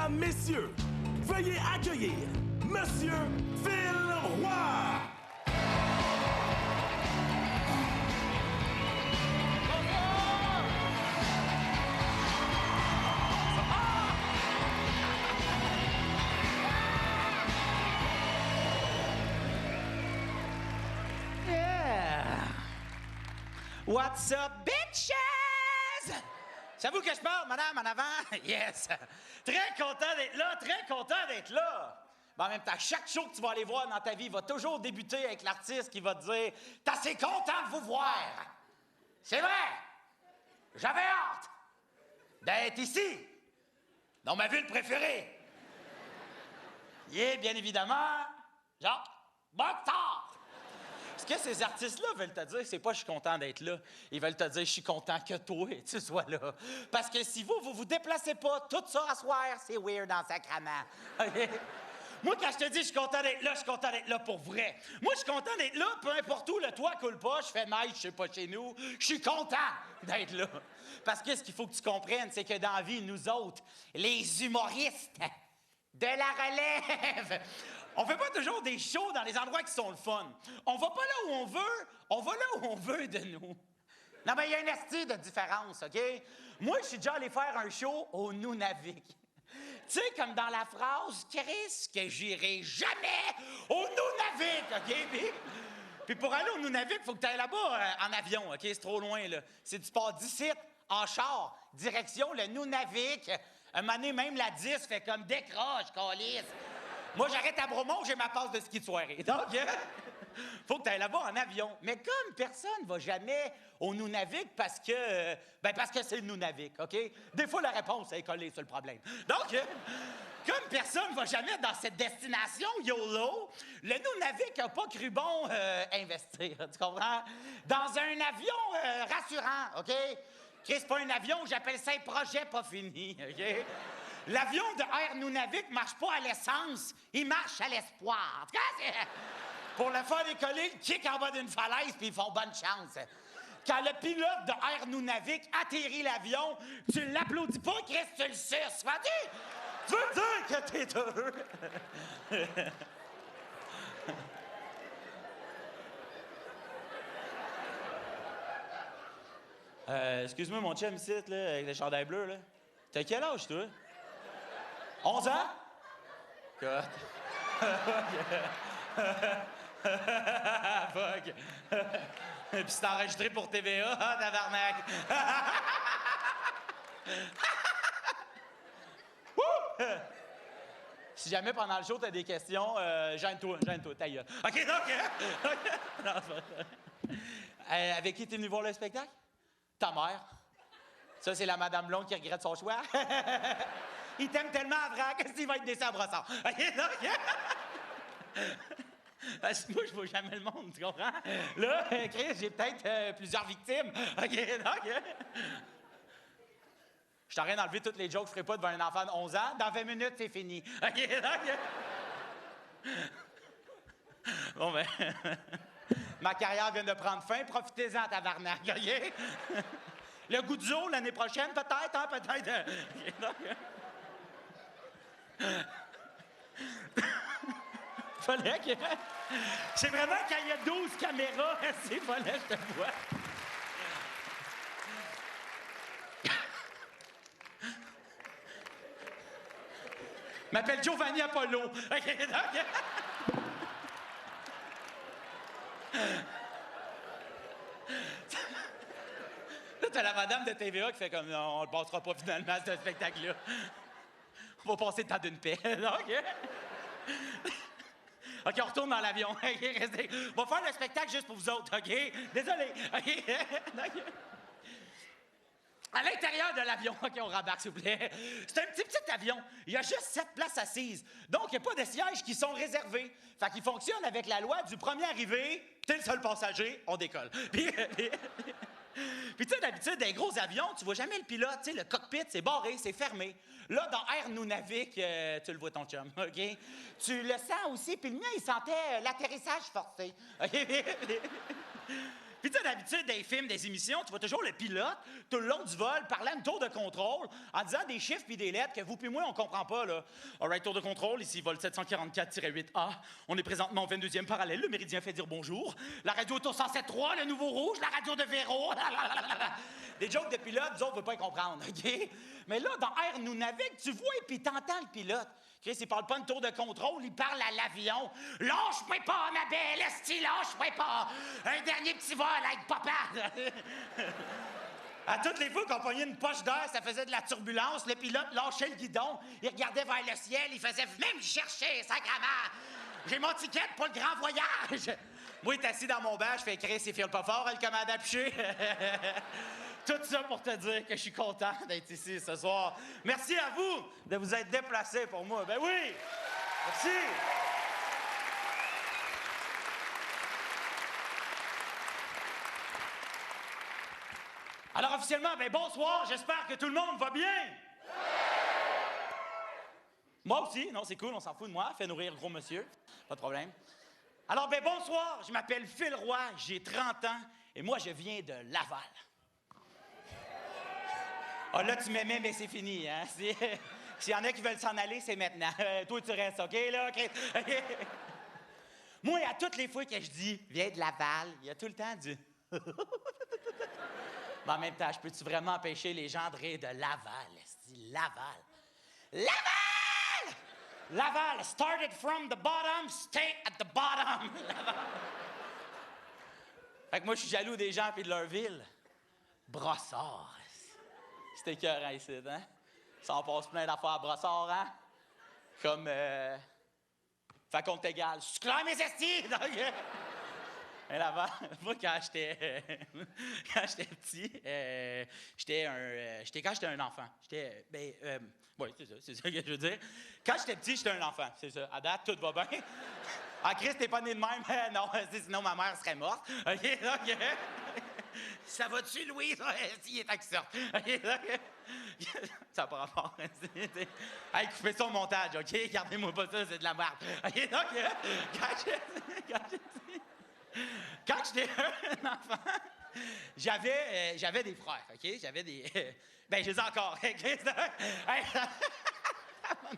Mesdames, messieurs, veuillez accueillir Monsieur Phil Roy. What's up, bitches? C'est à vous que je parle, madame, en avant? Yes! Très content d'être là, très content d'être là! Mais en même temps, chaque show que tu vas aller voir dans ta vie va toujours débuter avec l'artiste qui va te dire « T'es assez content de vous voir! » C'est vrai! J'avais hâte d'être ici, dans ma ville préférée. Bien évidemment, Jacques Boctard! Ce que ces artistes-là veulent te dire, c'est pas « je suis content d'être là ». Ils veulent te dire « je suis content que toi, tu sois là ». Parce que si vous déplacez pas, tout ça à soir, c'est weird en sacrament. OK? Moi, quand je te dis « je suis content d'être là », je suis content d'être là pour vrai. Moi, je suis content d'être là, peu importe où le toit coule pas, je fais neige, je sais pas chez nous, je suis content d'être là. Parce que ce qu'il faut que tu comprennes, c'est que dans la vie, nous autres, les humoristes de la relève, on fait pas toujours des shows dans les endroits qui sont le fun. On va pas là où on veut, on va là où on veut de nous. Non, mais il y a un esti de différence, OK? Moi, je suis déjà allé faire un show au Nunavik. Tu sais, comme dans la phrase « Chris, que j'irai jamais au Nunavik », OK? Puis pour aller au Nunavik, il faut que tu ailles là-bas en avion, OK? C'est trop loin, là. C'est du port d'ici, en char, direction le Nunavik. Un moment donné, même la 10 fait comme « décroche, câlisse ». Moi, j'arrête à Bromont, j'ai ma passe de ski de soirée. Donc, faut que tu ailles là-bas en avion. Mais comme personne ne va jamais au Nunavik parce que c'est le Nunavik, OK? Des fois, la réponse est collée sur le problème. Donc, comme personne ne va jamais dans cette destination YOLO, le Nunavik n'a pas cru bon investir, tu comprends? Dans un avion rassurant, OK? C'est pas un avion, j'appelle ça un projet pas fini, OK? L'avion de Air Nunavik marche pas à l'essence, il marche à l'espoir. En tout cas, pour le faire décoller, il kick en bas d'une falaise puis ils font bonne chance. Quand le pilote de Air Nunavik atterrit l'avion, tu l'applaudis pas, Chris, tu le suces. Tu veux dire que t'es heureux? Excuse-moi, mon chum ici, là, avec le chandail bleu, là. T'as quel âge, toi? 11 ans? God. Fuck. Puis c'est enregistré pour TVA, tabarnak. Si jamais pendant le show, t'as des questions, gêne-toi, ta gueule. OK, donc... Non, avec qui t'es venu voir le spectacle? Ta mère. Ça, c'est la Madame Blonde qui regrette son choix. Il t'aime tellement à vrac que s'il va être déçu à brossard. OK, donc... Parce que moi, je vois jamais le monde, tu comprends? Là, Chris, j'ai peut-être plusieurs victimes. OK, donc... Je suis en train d'enlever toutes les jokes que je ferai pas devant un enfant de 11 ans. Dans 20 minutes, c'est fini. OK, donc... Bon, ben... Ma carrière vient de prendre fin. Profitez-en, tabarnak, OK? Le goût du jour, l'année prochaine, peut-être, hein? Peut-être... Fallait que... C'est vraiment quand il y a 12 caméras, c'est fallait, je te vois. M'appelle Giovanni Apollo. OK, donc... Là, t'as la madame de TVA qui fait comme « Non, on le passera pas finalement, ce spectacle-là. On va passer le temps d'une paix. » OK? OK, on retourne dans l'avion. OK, restez. On va faire le spectacle juste pour vous autres, OK? Désolé. OK? À l'intérieur de l'avion, OK, on rembarque, s'il vous plaît. C'est un petit avion. Il y a juste 7 places assises. Donc, il n'y a pas de sièges qui sont réservés. Fait qu'il fonctionne avec la loi du premier arrivé, t'es le seul passager, on décolle. Puis, tu sais, d'habitude, dans les gros avions, tu vois jamais le pilote. Tu sais, le cockpit, c'est barré, c'est fermé. Là, dans Air Nunavik, tu le vois, ton chum, OK? Tu le sens aussi, puis le mien, il sentait l'atterrissage forcé. OK? Puis tu sais, d'habitude, dans les films, des émissions, tu vois toujours le pilote, tout le long du vol, parlant de tour de contrôle, en disant des chiffres puis des lettres que vous puis moi, on comprend pas, là. All right, tour de contrôle, ici, vol 744-8A. On est présentement au 22e parallèle, le méridien fait dire bonjour. La radio est au 107.3, le nouveau rouge, la radio de Véro. Des jokes de pilote, nous autres, on veut pas y comprendre, OK? Mais là, dans Air Nous Navigue, tu vois, puis t'entends le pilote. Chris, il parle pas de tour de contrôle, il parle à l'avion. Lâche-moi pas, ma belle, esti, lâche-moi pas. Un dernier petit vol avec papa. À toutes les fois qu'on pognait une poche d'air, ça faisait de la turbulence. Le pilote lâchait le guidon, il regardait vers le ciel, il faisait « Venez me chercher, sacrément! J'ai mon ticket pour le grand voyage! » Moi, il est assis dans mon banc, je fais « Chris, il file pas fort, le commande à picher. » Tout ça pour te dire que je suis content d'être ici ce soir. Merci à vous de vous être déplacés pour moi. Ben oui! Merci! Alors, officiellement, ben bonsoir, j'espère que tout le monde va bien! Moi aussi, non, c'est cool, on s'en fout de moi, fait nourrir gros monsieur, pas de problème. Alors, ben bonsoir, je m'appelle Phil Roy, j'ai 30 ans, et moi, je viens de Laval. Ah, là, tu m'aimais, mais c'est fini, hein? S'il y en a qui veulent s'en aller, c'est maintenant. Toi, tu restes, OK, là? OK? Moi, à toutes les fois que je dis « Viens de Laval », il y a tout le temps du... Mais en même temps, je peux-tu vraiment empêcher les gens de rire de Laval? C'est Laval. Laval! Laval, started from the bottom, stay at the bottom. Laval. Fait que moi, je suis jaloux des gens et de leur ville. Brossard. C'était écœurant ici, hein? Ça en passe plein d'affaires à Brossard, hein? Comme, fait compte égal. C'est clair, mes estis! Mais là-bas, moi, quand j'étais petit, quand j'étais un enfant, oui, c'est ça que je veux dire. Quand j'étais petit, j'étais un enfant, c'est ça. À date, tout va bien. Ah, Chris, t'es pas né de même? Non, sinon ma mère serait morte. OK, OK. Ça va-tu, Louise? Il est temps qu'il sorte. OK, OK. Ça n'a pas rapport. Hey, coupez ça au montage, OK? Gardez-moi pas ça, c'est de la merde. OK, donc, quand j'étais un enfant, j'avais des frères, OK? J'avais des... ben, je les ai encore.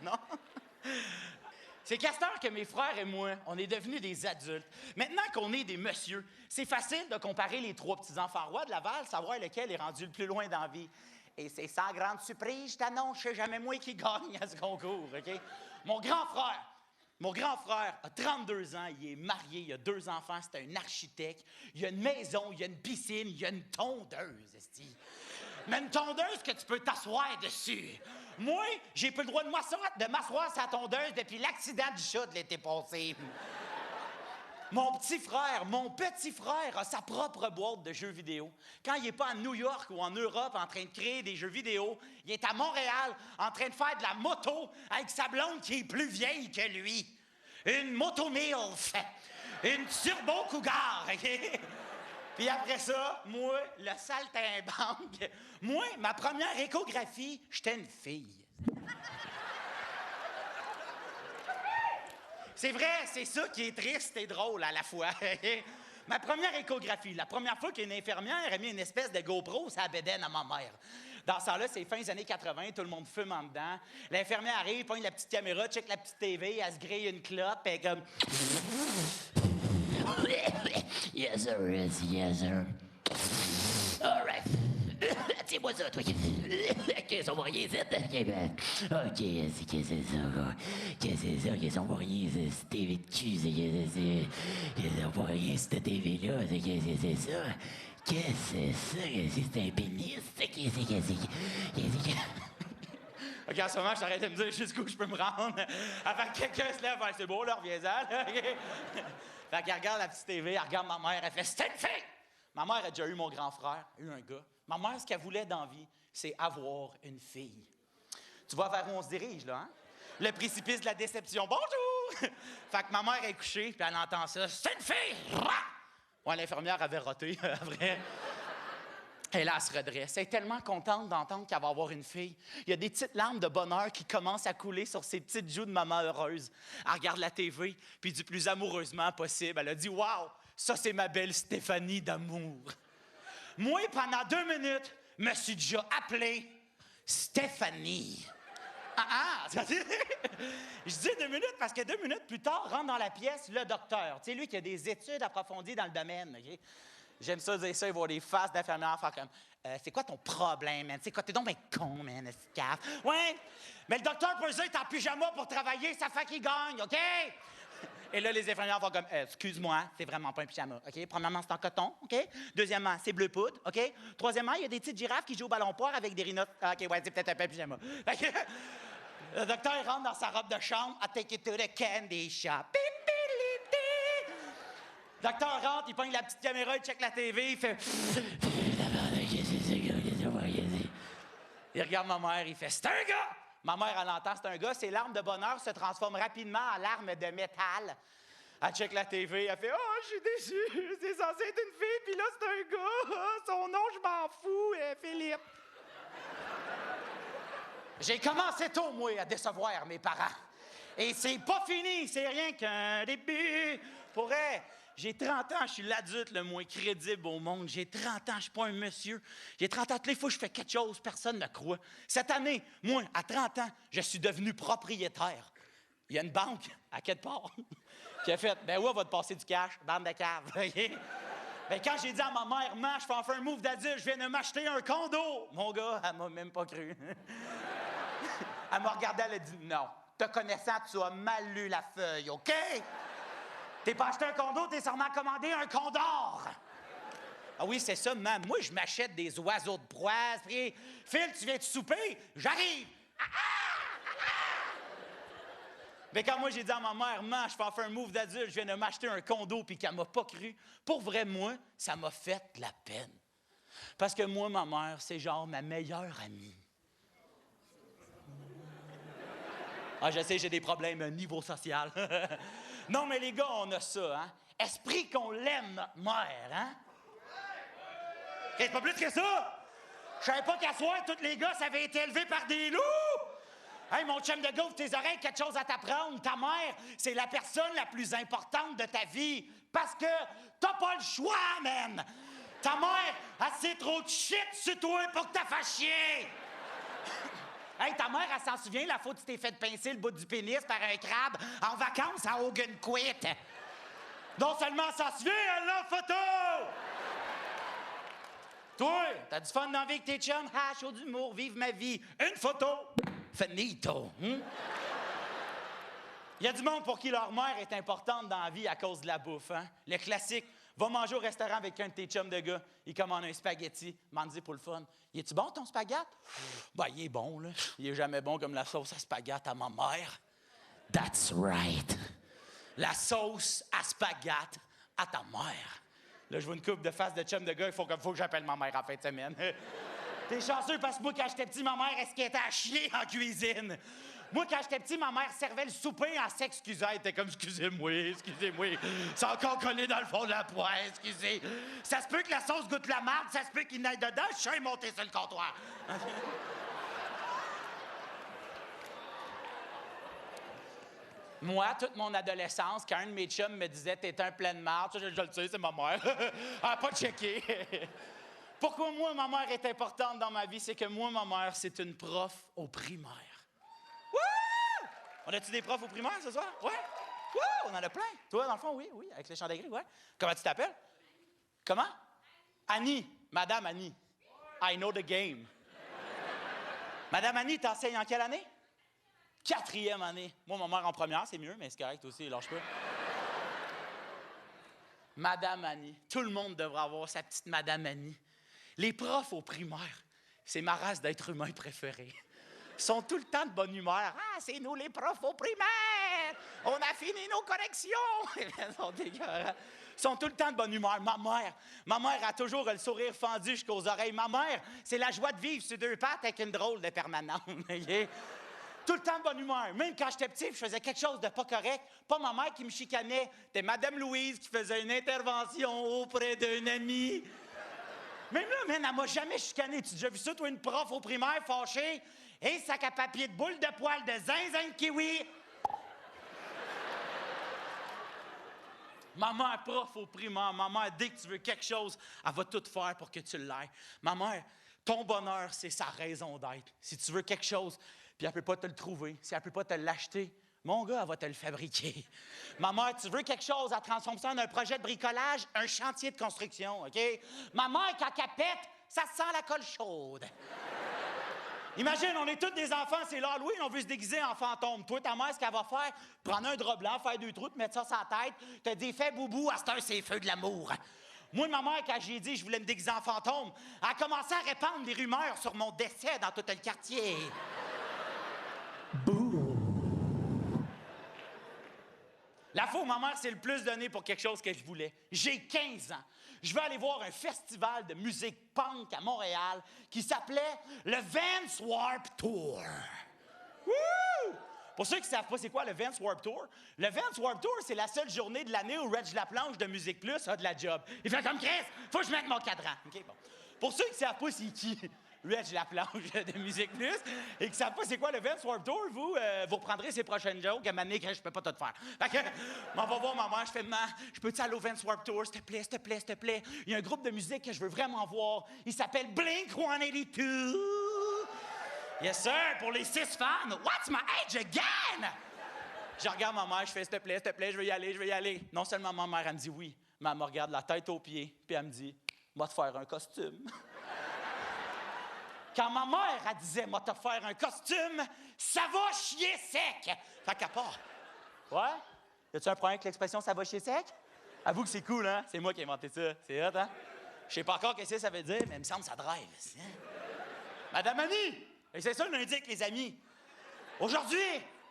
Non. C'est qu'à cette heure que mes frères et moi, on est devenus des adultes. Maintenant qu'on est des messieurs, c'est facile de comparer les trois petits-enfants rois de Laval, savoir lequel est rendu le plus loin dans la vie. Et c'est sans grande surprise, je t'annonce, je sais jamais moi qui gagne à ce concours, OK? Mon grand frère a 32 ans, il est marié, il a 2 enfants, c'est un architecte. Il a une maison, il a une piscine, il a une tondeuse, esti. Mais une tondeuse que tu peux t'asseoir dessus. Moi, j'ai plus le droit de m'asseoir sur la tondeuse depuis l'accident du chat de l'été passé. Mon petit frère a sa propre boîte de jeux vidéo. Quand il n'est pas à New York ou en Europe en train de créer des jeux vidéo, il est à Montréal en train de faire de la moto avec sa blonde qui est plus vieille que lui. Une moto MILF. Une turbo cougar, OK? Puis après ça, moi, le saltimbanque. Moi, ma première échographie, j'étais une fille. C'est vrai, c'est ça qui est triste et drôle à la fois. Ma première échographie, la première fois qu'une infirmière a mis une espèce de GoPro sur la bédaine à ma mère. Dans ce temps-là, c'est fin des années 80, tout le monde fume en dedans. L'infirmière arrive, pogne la petite caméra, check la petite TV, elle se grille une clope, et comme... Yes, sir, yes, sir. All right. Tiens-moi ça, toi. Qu'est-ce qu'on va rien, c'est... OK, qu'est-ce que c'est ça, quoi? Qu'est-ce que c'est ça? Qu'est-ce qu'on va rien, c'est TV de cul, qu'est-ce qu'on va rien, cette TV-là? Qu'est-ce que c'est ça? Qu'est-ce que c'est ça? Qu'est-ce que c'est un pénis? Qu'est-ce que... OK, en ce moment, je t'arrête de me dire jusqu'où je peux me rendre avant que quelqu'un se lève. C'est beau, là, reviens-en. Là, OK? Fait qu'elle regarde la petite TV, elle regarde ma mère, elle fait « C'est une fille! » Ma mère a déjà eu mon grand frère, eu un gars. Ma mère, ce qu'elle voulait dans la vie, c'est avoir une fille. Tu vois vers où on se dirige, là, hein? Le précipice de la déception. Bonjour! Fait que ma mère est couchée, puis elle entend ça. « C'est une fille! » Ouais, l'infirmière avait roté, après. Et là, elle se redresse. Elle est tellement contente d'entendre qu'elle va avoir une fille. Il y a des petites larmes de bonheur qui commencent à couler sur ses petites joues de maman heureuse. Elle regarde la TV, puis du plus amoureusement possible, elle a dit « Wow! Ça, c'est ma belle Stéphanie d'amour. Moi, pendant 2 minutes, me suis déjà appelé Stéphanie. Je dis 2 minutes parce que 2 minutes plus tard, rentre dans la pièce le docteur. Tu sais, lui qui a des études approfondies dans le domaine, OK? J'aime ça dire ça, il voir des faces d'infirmières faire comme c'est quoi ton problème, man? C'est quoi? T'es donc bien con, man, escaf. Ouais, mais le docteur peut dire t'es en pyjama pour travailler, ça fait qu'il gagne, OK? Et là, les infirmières vont comme excuse-moi, c'est vraiment pas un pyjama, OK? Premièrement, c'est en coton, OK? Deuxièmement, c'est bleu poudre, OK? Troisièmement, il y a des petites girafes qui jouent au ballon poire avec des rhinos. Ah, OK, ouais, c'est peut-être un peu un pyjama. Le docteur, il rentre dans sa robe de chambre. I take you to the candy shop. Le docteur rentre, il pogne la petite caméra, il check la TV, il fait... Il regarde ma mère, il fait « C'est un gars! » Ma mère, elle entend « C'est un gars », ses larmes de bonheur se transforment rapidement en larmes de métal. Elle check la TV, elle fait « Oh, je suis déçue, c'est censé être une fille, puis là, c'est un gars. Son nom, je m'en fous, Philippe. » J'ai commencé tôt, moi, à décevoir mes parents. Et c'est pas fini, c'est rien qu'un début. Pour vrai, j'ai 30 ans, je suis l'adulte le moins crédible au monde. J'ai 30 ans, je suis pas un monsieur. J'ai 30 ans, toutes les fois que je fais quelque chose, personne ne me croit. Cette année, moi, à 30 ans, je suis devenu propriétaire. Il y a une banque, à quelque part, qui a fait « Ben oui, on va te passer du cash, bande de cave. » Ben quand j'ai dit à ma mère « Maman, je fais enfin un move d'adulte, je viens de m'acheter un condo. » Mon gars, elle m'a même pas cru. Elle m'a regardé, elle a dit « Non, te connaissant, tu as mal lu la feuille, OK? T'es pas acheté un condo, t'es sûrement commandé un condor. » Ah oui, c'est ça, maman. Moi, je m'achète des oiseaux de proie. Phil, tu viens de souper? J'arrive. Mais quand moi, j'ai dit à ma mère, « Maman, je fais enfin un move d'adulte, je viens de m'acheter un condo, puis qu'elle m'a pas cru. » Pour vrai, moi, ça m'a fait de la peine. Parce que moi, ma mère, c'est genre ma meilleure amie. Ah, je sais, j'ai des problèmes niveau social. Non, mais les gars, on a ça, hein? Esprit qu'on l'aime, notre mère, hein? C'est pas plus que ça! Je savais pas qu'à soir, tous les gars, ça avait été élevé par des loups! Hey, mon chum de gars, ouvre tes oreilles, quelque chose à t'apprendre. Ta mère, c'est la personne la plus importante de ta vie. Parce que t'as pas le choix, man! Ta mère, elle sait trop de shit sur toi pour que t'as fait chier! Hey, ta mère, elle s'en souvient, la fois où tu t'es fait pincer le bout du pénis par un crabe en vacances à Ogunquit. Non seulement elle s'en souvient, elle l'a en photo! Toi, t'as du fun dans la vie avec tes chums? Ah, show d'humour, vive ma vie. Une photo! Finito! Il y a du monde pour qui leur mère est importante dans la vie à cause de la bouffe, hein? Le classique. Va manger au restaurant avec un de tes chums de gars. Il commande un spaghetti. M'en dit pour le fun. Il est-tu bon, ton spaghetti? Ben, il est bon, là. Il est jamais bon comme la sauce à spaghetti à ma mère. That's right. La sauce à spaghetti à ta mère. Là, je vois une couple de faces de chums de gars. Il faut que j'appelle ma mère en fin de semaine. T'es chanceux parce que moi, quand j'étais petit, ma mère, est-ce qu'elle était à chier en cuisine? Moi, quand j'étais petit, ma mère servait le souper en s'excusant. Elle était comme « Excusez-moi, excusez-moi. C'est encore collé dans le fond de la poêle, excusez. Ça se peut que la sauce goûte la marde, ça se peut qu'il n'aille dedans. Je suis monté sur le comptoir. » Moi, toute mon adolescence, quand un de mes chums me disait « T'es un plein de marde », je le sais, c'est ma mère. Elle n'a pas checké. Pourquoi moi, ma mère est importante dans ma vie? C'est que moi, ma mère, c'est une prof au primaire. Wouh! On a-tu des profs au primaire ce soir? Ouais? Wouh! On en a plein. Toi, dans le fond, oui, avec les chants gris, ouais. Comment tu t'appelles? Comment? Annie. Madame Annie. I know the game. Madame Annie, t'enseignes en quelle année? 4e année. Moi, ma mère en première, c'est mieux, mais c'est correct aussi, lâche pas. Madame Annie. Tout le monde devrait avoir sa petite Madame Annie. Les profs au primaire, c'est ma race d'être humain préférée. Ils sont tout le temps de bonne humeur. « Ah, c'est nous les profs au primaire! On a fini nos corrections! » Ils sont dégueulassés. Ils sont tout le temps de bonne humeur. Ma mère a toujours le sourire fendu jusqu'aux oreilles. Ma mère, c'est la joie de vivre sur 2 pattes avec une drôle de permanente. Tout le temps de bonne humeur. Même quand j'étais petit, je faisais quelque chose de pas correct. Pas ma mère qui me chicanait. C'était Madame Louise qui faisait une intervention auprès d'un ami. Même là, man, elle m'a jamais chicané. Tu as déjà vu ça, toi, une prof au primaire fâchée? Et sac à papier de boule de poil de zinzin de kiwi. Ma mère, prof au primaire. Ma mère, dès que tu veux quelque chose, elle va tout faire pour que tu l'aies. Ma mère, ton bonheur, c'est sa raison d'être. Si tu veux quelque chose, puis elle ne peut pas te le trouver, si elle ne peut pas te l'acheter, mon gars, elle va te le fabriquer. Ma mère, tu veux quelque chose, elle transforme ça en un projet de bricolage, un chantier de construction, OK? Ma mère, quand elle pète, ça sent la colle chaude. Imagine, on est tous des enfants, c'est l'Halloween, on veut se déguiser en fantôme. Toi, ta mère, ce qu'elle va faire, prendre un drap blanc, faire 2 trous, te mettre ça sur la tête, te dire, fais boubou, à cette heure, c'est les feux de l'amour. Moi, ma mère, quand j'ai dit que je voulais me déguiser en fantôme, elle a commencé à répandre des rumeurs sur mon décès dans tout le quartier. La fois où ma mère s'est le plus donnée pour quelque chose que je voulais. J'ai 15 ans. Je vais aller voir un festival de musique punk à Montréal qui s'appelait le Vans Warped Tour. Wouh! Pour ceux qui ne savent pas c'est quoi le Vans Warped Tour, le Vans Warped Tour, c'est la seule journée de l'année où Reg Laplanche de Musique Plus a de la job. Il fait comme Chris, faut que je mette mon cadran. OK, bon. Pour ceux qui ne savent pas c'est qui Reg Laplanche de Musique Plus et qui ne savent pas c'est quoi le Vans Warped Tour, vous reprendrez ces prochaines jokes à m'amener que je peux pas tout faire. Fait que, on va voir ma mère, je fais, maman, je peux-tu aller au Vans Warped Tour, s'il te plaît, s'il te plaît, s'il te plaît. Il y a un groupe de musique que je veux vraiment voir. Il s'appelle Blink-182. Yes, sir, pour les 6 fans. What's my age again? Je regarde ma mère, je fais, s'il te plaît, je veux y aller, je veux y aller. Non seulement ma mère, elle me dit oui, mais elle me regarde la tête aux pieds, puis elle me dit, va te faire un costume. Quand ma mère, elle disait, va te faire un costume, ça va chier sec. Fait qu'à part. Ouais? Y a-tu un problème avec l'expression ça va chier sec? Avoue que c'est cool, hein? C'est moi qui ai inventé ça. C'est hot, hein? Je sais pas encore ce que ça veut dire, mais il me semble que ça drive. Hein? Madame Annie! Et c'est ça le lundi avec les amis. Aujourd'hui,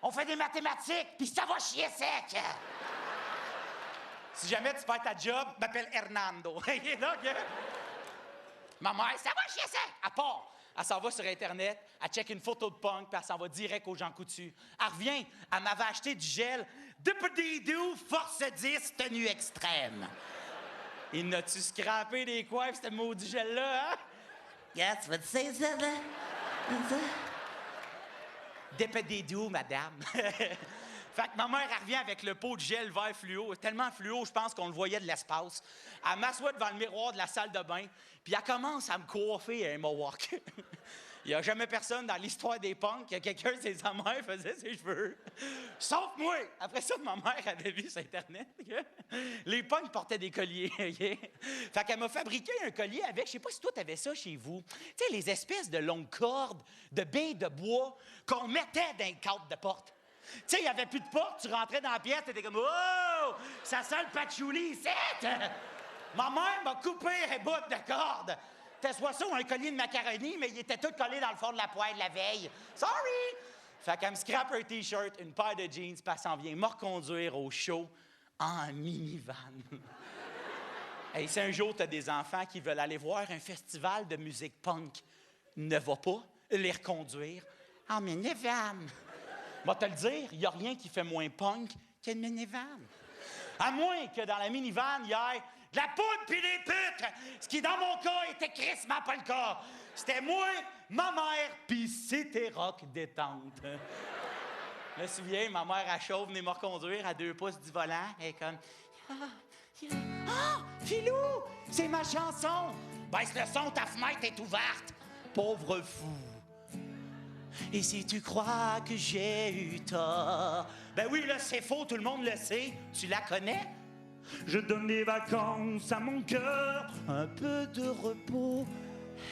on fait des mathématiques, puis ça va chier sec. Si jamais tu perds ta job, m'appelle Hernando. Donc, ma mère, ça va chier sec. À part, elle s'en va sur Internet, elle check une photo de punk, puis elle s'en va direct aux gens coutus. Elle revient, elle m'avait acheté du gel Dippadidoo Force 10 tenue extrême. Il n'a-tu scrappé des coifs, ce maudit gel-là, hein? Yes, tu vas te dire ça, là? Dippadidoo, madame. Fait que ma mère, elle revient avec le pot de gel vert fluo. Tellement fluo, je pense qu'on le voyait de l'espace. Elle m'assoit devant le miroir de la salle de bain, puis elle commence à me coiffer un mohawk. Il n'y a jamais personne dans l'histoire des punks que quelqu'un de ses amants faisait ses cheveux. Sauf moi! Après ça, ma mère avait vu sur Internet que les punks portaient des colliers. Fait qu'elle m'a fabriqué un collier avec, je sais pas si toi t'avais ça chez vous, tu sais, les espèces de longues cordes, de billes de bois qu'on mettait dans les cadres de porte. Tu sais, il n'y avait plus de porte, tu rentrais dans la pièce, t'étais comme « Oh! Ça sent le patchouli ici! » Ma mère m'a coupé un bout de corde. C'était soit ça ou un collier de macaroni, mais il était tout collé dans le fond de la poêle la veille. Sorry! Fait qu'elle me scrape un T-shirt, une paire de jeans, puis elle s'en vient me reconduire au show en minivan. Hey, si un jour t'as des enfants qui veulent aller voir un festival de musique punk, ne va pas les reconduire en minivan. Va te le dire, il n'y a rien qui fait moins punk qu'une minivan. À moins que dans la minivan, il y ait de la poudre pis des putes! Ce qui, dans mon cas, était crissement pas le cas. C'était moi, ma mère, pis c'était rock détente. Je me souviens, ma mère, elle chauffe, venait me reconduire à 2 pouces du volant. Elle est comme... Ah, Philou! C'est ma chanson! Baisse le son, ta fenêtre est ouverte. Pauvre fou. Et si tu crois que j'ai eu tort... Ben oui, là, c'est faux, tout le monde le sait. Tu la connais? Je donne des vacances à mon cœur, un peu de repos.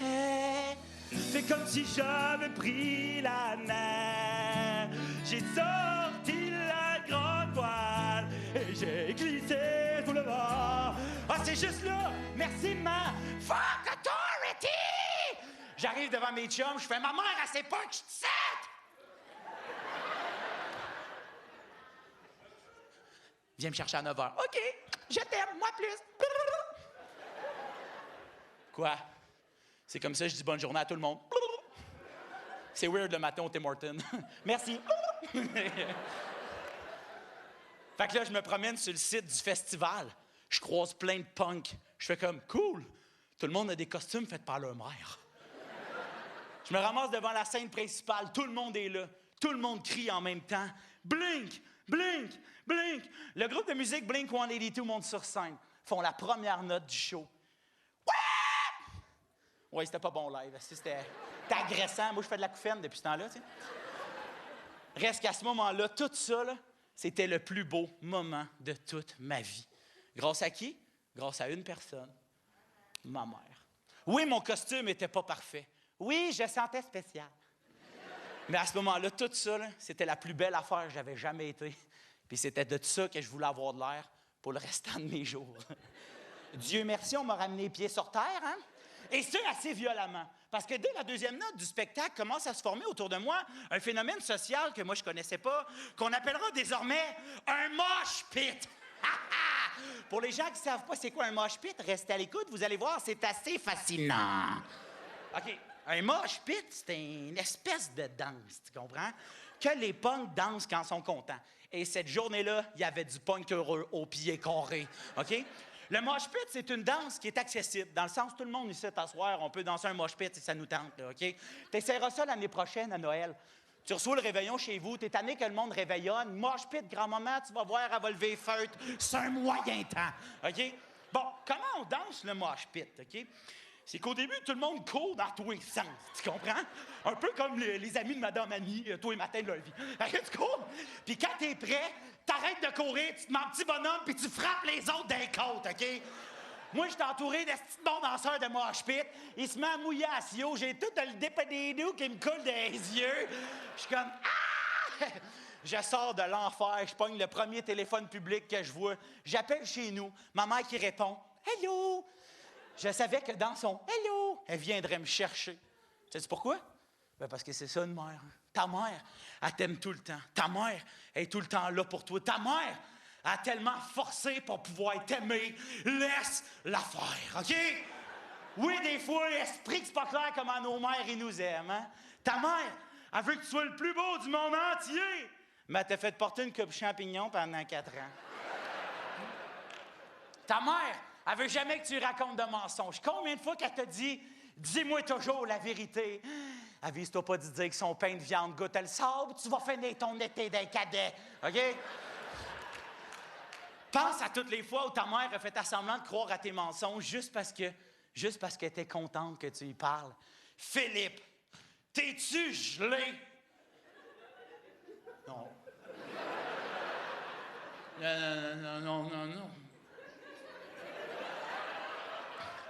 Hey, c'est comme si j'avais pris la mer. J'ai sorti la grande voile et j'ai glissé sous le bord. Ah, c'est juste là! Merci, ma fuck authority! J'arrive devant mes chums, je fais « Ma mère, elle sait pas que je te sais! » Viens me chercher à 9 h. OK, je t'aime, moi plus. Quoi? C'est comme ça que je dis bonne journée à tout le monde. C'est weird le matin au Tim Hortons. Merci. Fait que là, je me promène sur le site du festival. Je croise plein de punks. Je fais comme, cool, tout le monde a des costumes faits par leur mère. Je me ramasse devant la scène principale. Tout le monde est là. Tout le monde crie en même temps. Blink! Blink! Blink! Le groupe de musique Blink 182 monte sur scène. Font la première note du show. Ouais! Oui, c'était pas bon live. C'était agressant. Moi, je fais de la couffaine depuis ce temps-là, tu sais. Reste qu'à ce moment-là, tout ça, là, c'était le plus beau moment de toute ma vie. Grâce à qui? Grâce à une personne. Ma mère. Oui, mon costume n'était pas parfait. Oui, je sentais spécial. Mais à ce moment-là, tout ça, là, c'était la plus belle affaire que j'avais jamais été. Puis c'était de ça que je voulais avoir de l'air pour le restant de mes jours. Dieu merci, on m'a ramené les pieds sur terre, hein? Et ce, assez violemment. Parce que dès la deuxième note du spectacle commence à se former autour de moi un phénomène social que moi je connaissais pas, qu'on appellera désormais un mosh pit. Pour les gens qui savent pas c'est quoi un mosh pit, restez à l'écoute, vous allez voir, c'est assez fascinant. OK. Un mosh pit, c'est une espèce de danse, tu comprends? Que les punks dansent quand ils sont contents. Et cette journée-là, il y avait du punk heureux au pied carré, OK? Le mosh pit, c'est une danse qui est accessible, dans le sens où tout le monde ici t'asseoir, on peut danser un mosh pit si ça nous tente, là, OK? Tu essaieras ça l'année prochaine à Noël. Tu reçois le réveillon chez vous, t'es tanné que le monde réveillonne. Mosh pit, grand-maman, tu vas voir, elle va lever feutre. C'est un moyen temps, OK? Bon, comment on danse le mosh pit, OK? C'est qu'au début, tout le monde court dans tous les sens, tu comprends? Un peu comme les amis de Madame Annie, tous les matins de leur vie. Fait que tu cours, puis quand t'es prêt, t'arrêtes de courir, tu te mets en petit bonhomme, puis tu frappes les autres d'un côte, OK? Moi, je suis entouré de ce petit bon danseur de mosh pit. Il se met à mouiller à Sio. J'ai tout le dépédédou qui me coule des yeux. Je suis comme... Ah! Je sors de l'enfer. Je pogne le premier téléphone public que je vois. J'appelle chez nous. Ma mère qui répond « Hello! » Je savais que dans son « Hello! » elle viendrait me chercher. Tu sais pourquoi? Ben parce que c'est ça une mère. Ta mère, elle t'aime tout le temps. Ta mère, elle est tout le temps là pour toi. Ta mère a tellement forcé pour pouvoir t'aimer. Laisse-la faire, OK? Oui, des fois, l'esprit que c'est pas clair comment nos mères, ils nous aiment, hein? Ta mère, elle veut que tu sois le plus beau du monde entier. Mais elle t'a fait porter une coupe champignon pendant 4 ans. Ta mère, elle veut jamais que tu racontes de mensonges. Combien de fois qu'elle t'a dit « Dis-moi toujours la vérité ». Avise-toi pas de dire que son pain de viande goûte le sable, tu vas finir ton été d'un cadet, OK? Pense à toutes les fois où ta mère a fait semblant de croire à tes mensonges juste parce qu'elle était contente que tu y parles. Philippe, t'es-tu gelé? Non. Non.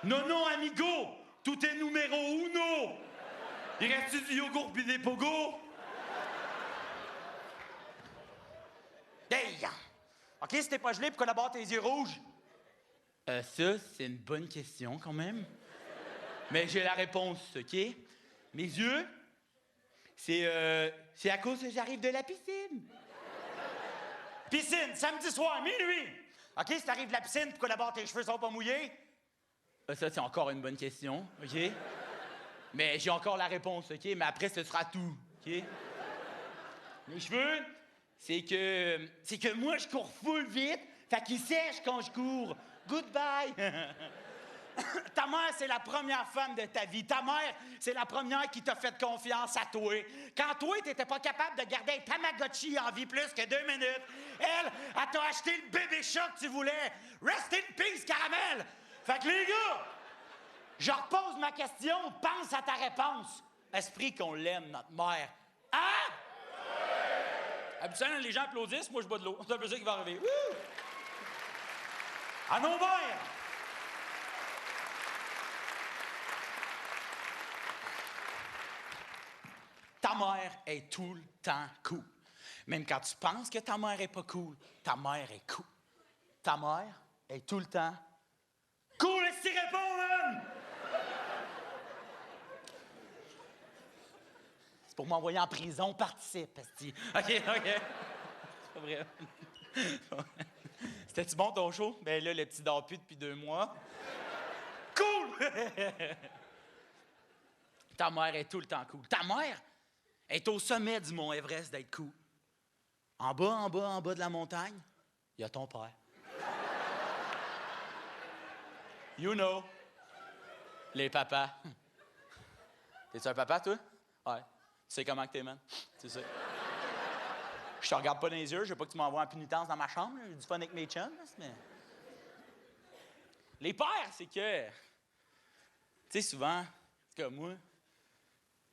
Non, amigo, tout est numéro uno. Il reste-tu du yogourt pis des pogos? Hey! OK, si t'es pas gelé, pourquoi d'abord tes yeux rouges? Ça, c'est une bonne question, quand même. Mais j'ai la réponse, OK? Mes yeux, c'est à cause que j'arrive de la piscine. Piscine, samedi soir, minuit. OK, si t'arrives de la piscine, pourquoi d'abord tes cheveux sont pas mouillés? Ça, c'est encore une bonne question, OK? Mais j'ai encore la réponse, OK? Mais après, ce sera tout, OK? Mes cheveux, c'est que moi, je cours full vite, fait qu'ils sèchent quand je cours. Goodbye! Ta mère, c'est la première femme de ta vie. Ta mère, c'est la première qui t'a fait confiance à toi. Quand toi, t'étais pas capable de garder un Tamagotchi en vie plus que 2 minutes, elle t'a acheté le bébé chat que tu voulais. Rest in peace, caramel! Fait que les gars, je repose ma question, pense à ta réponse. Esprit qu'on l'aime, notre mère. Hein? Habituellement, les gens applaudissent, moi je bois de l'eau. C'est un peu ça qui va arriver. Wouh! À nos mères! Ta mère est tout le temps cool. Même quand tu penses que ta mère est pas cool, ta mère est cool. Ta mère est tout le temps cool. Est-ce que tu réponds, man? C'est pour m'envoyer en prison, participe, esti. OK. C'est pas vrai. C'était-tu bon ton show? Ben là, le petit dort plus depuis 2 mois. Cool! Ta mère est tout le temps cool. Ta mère est au sommet du mont Everest d'être cool. En bas de la montagne, il y a ton père. You know. Les papas. T'es-tu un papa, toi? Ouais. Tu sais comment que t'es, man? Tu sais. Je te regarde pas dans les yeux, je veux pas que tu m'envoies en pénitence dans ma chambre. J'ai du fun avec mes chums. Mais... Les pères, c'est que... Tu sais, souvent, c'est comme moi,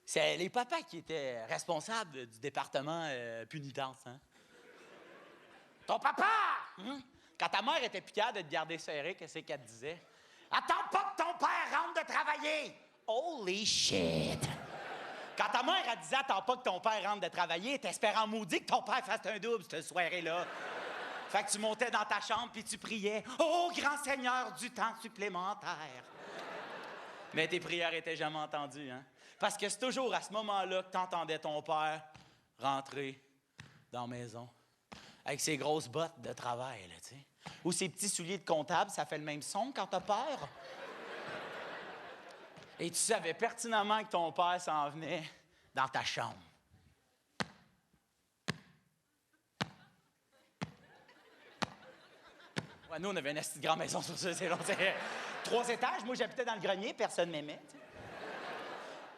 c'est les papas qui étaient responsables du département pénitence. Hein? Ton papa! Hein? Quand ta mère était plus capable de te garder serré, qu'est-ce qu'elle te disait? Attends pas que ton père rentre de travailler! Holy shit! Quand ta mère, elle disait, attends pas que ton père rentre de travailler, t'espérant maudit que ton père fasse un double cette soirée-là. Fait que tu montais dans ta chambre puis tu priais, oh, grand Seigneur du temps supplémentaire. Mais tes prières étaient jamais entendues, hein? Parce que c'est toujours à ce moment-là que t'entendais ton père rentrer dans la maison avec ses grosses bottes de travail, là, tu sais. Ou ses petits souliers de comptable, ça fait le même son quand t'as peur. Et tu savais pertinemment que ton père s'en venait dans ta chambre. Ouais, nous, on avait une assez grande maison sur ça, c'est long. 3 étages, moi, j'habitais dans le grenier, personne m'aimait. T'sais.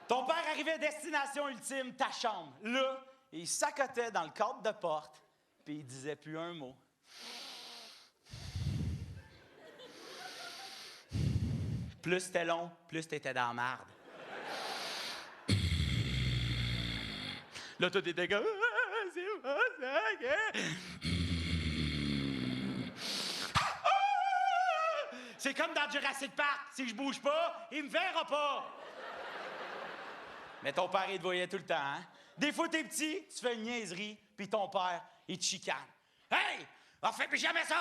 Ton père arrivait à destination ultime, ta chambre. Là, il s'accotait dans le cadre de porte, puis il disait plus un mot. Plus c'était long, plus t'étais dans la marde. Là, toi, t'étais comme... c'est pas ça, c'est comme dans Jurassic Park. Si je bouge pas, il me verra pas. Mais ton père, il te voyait tout le temps, hein? Des fois, t'es petit, tu fais une niaiserie, puis ton père, il te chicane. Hey! On fait plus jamais ça!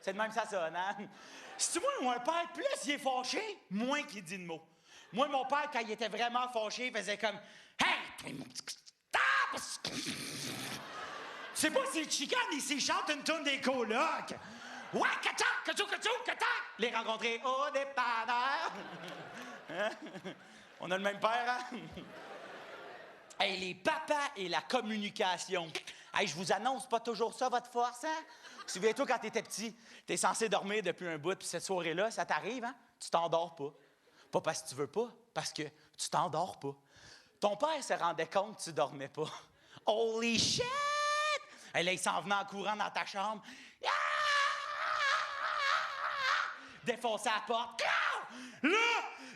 C'est de même ça sonne, hein? Si tu vois, un père, plus il est fâché, moins qu'il dit de mots. Moi, mon père, quand il était vraiment fâché, il faisait comme « Hey! Toi, mon petit... Tu sais pas s'il te chicane, il chante une tourne des colocs. Ouais, kachak, kachou, kachak! Les rencontrer au dépanneur. Hein? On a le même père, hein? Hey, les papas et la communication. Hey, je vous annonce pas toujours ça, votre force, hein? Souviens-toi, quand t'étais petit, t'es censé dormir depuis un bout, puis cette soirée-là, ça t'arrive, hein? Tu t'endors pas. Pas parce que tu veux pas, parce que tu t'endors pas. Ton père se rendait compte que tu dormais pas. Holy shit! Et là, il s'en venait en courant dans ta chambre. Ah! Défoncer la porte. Là,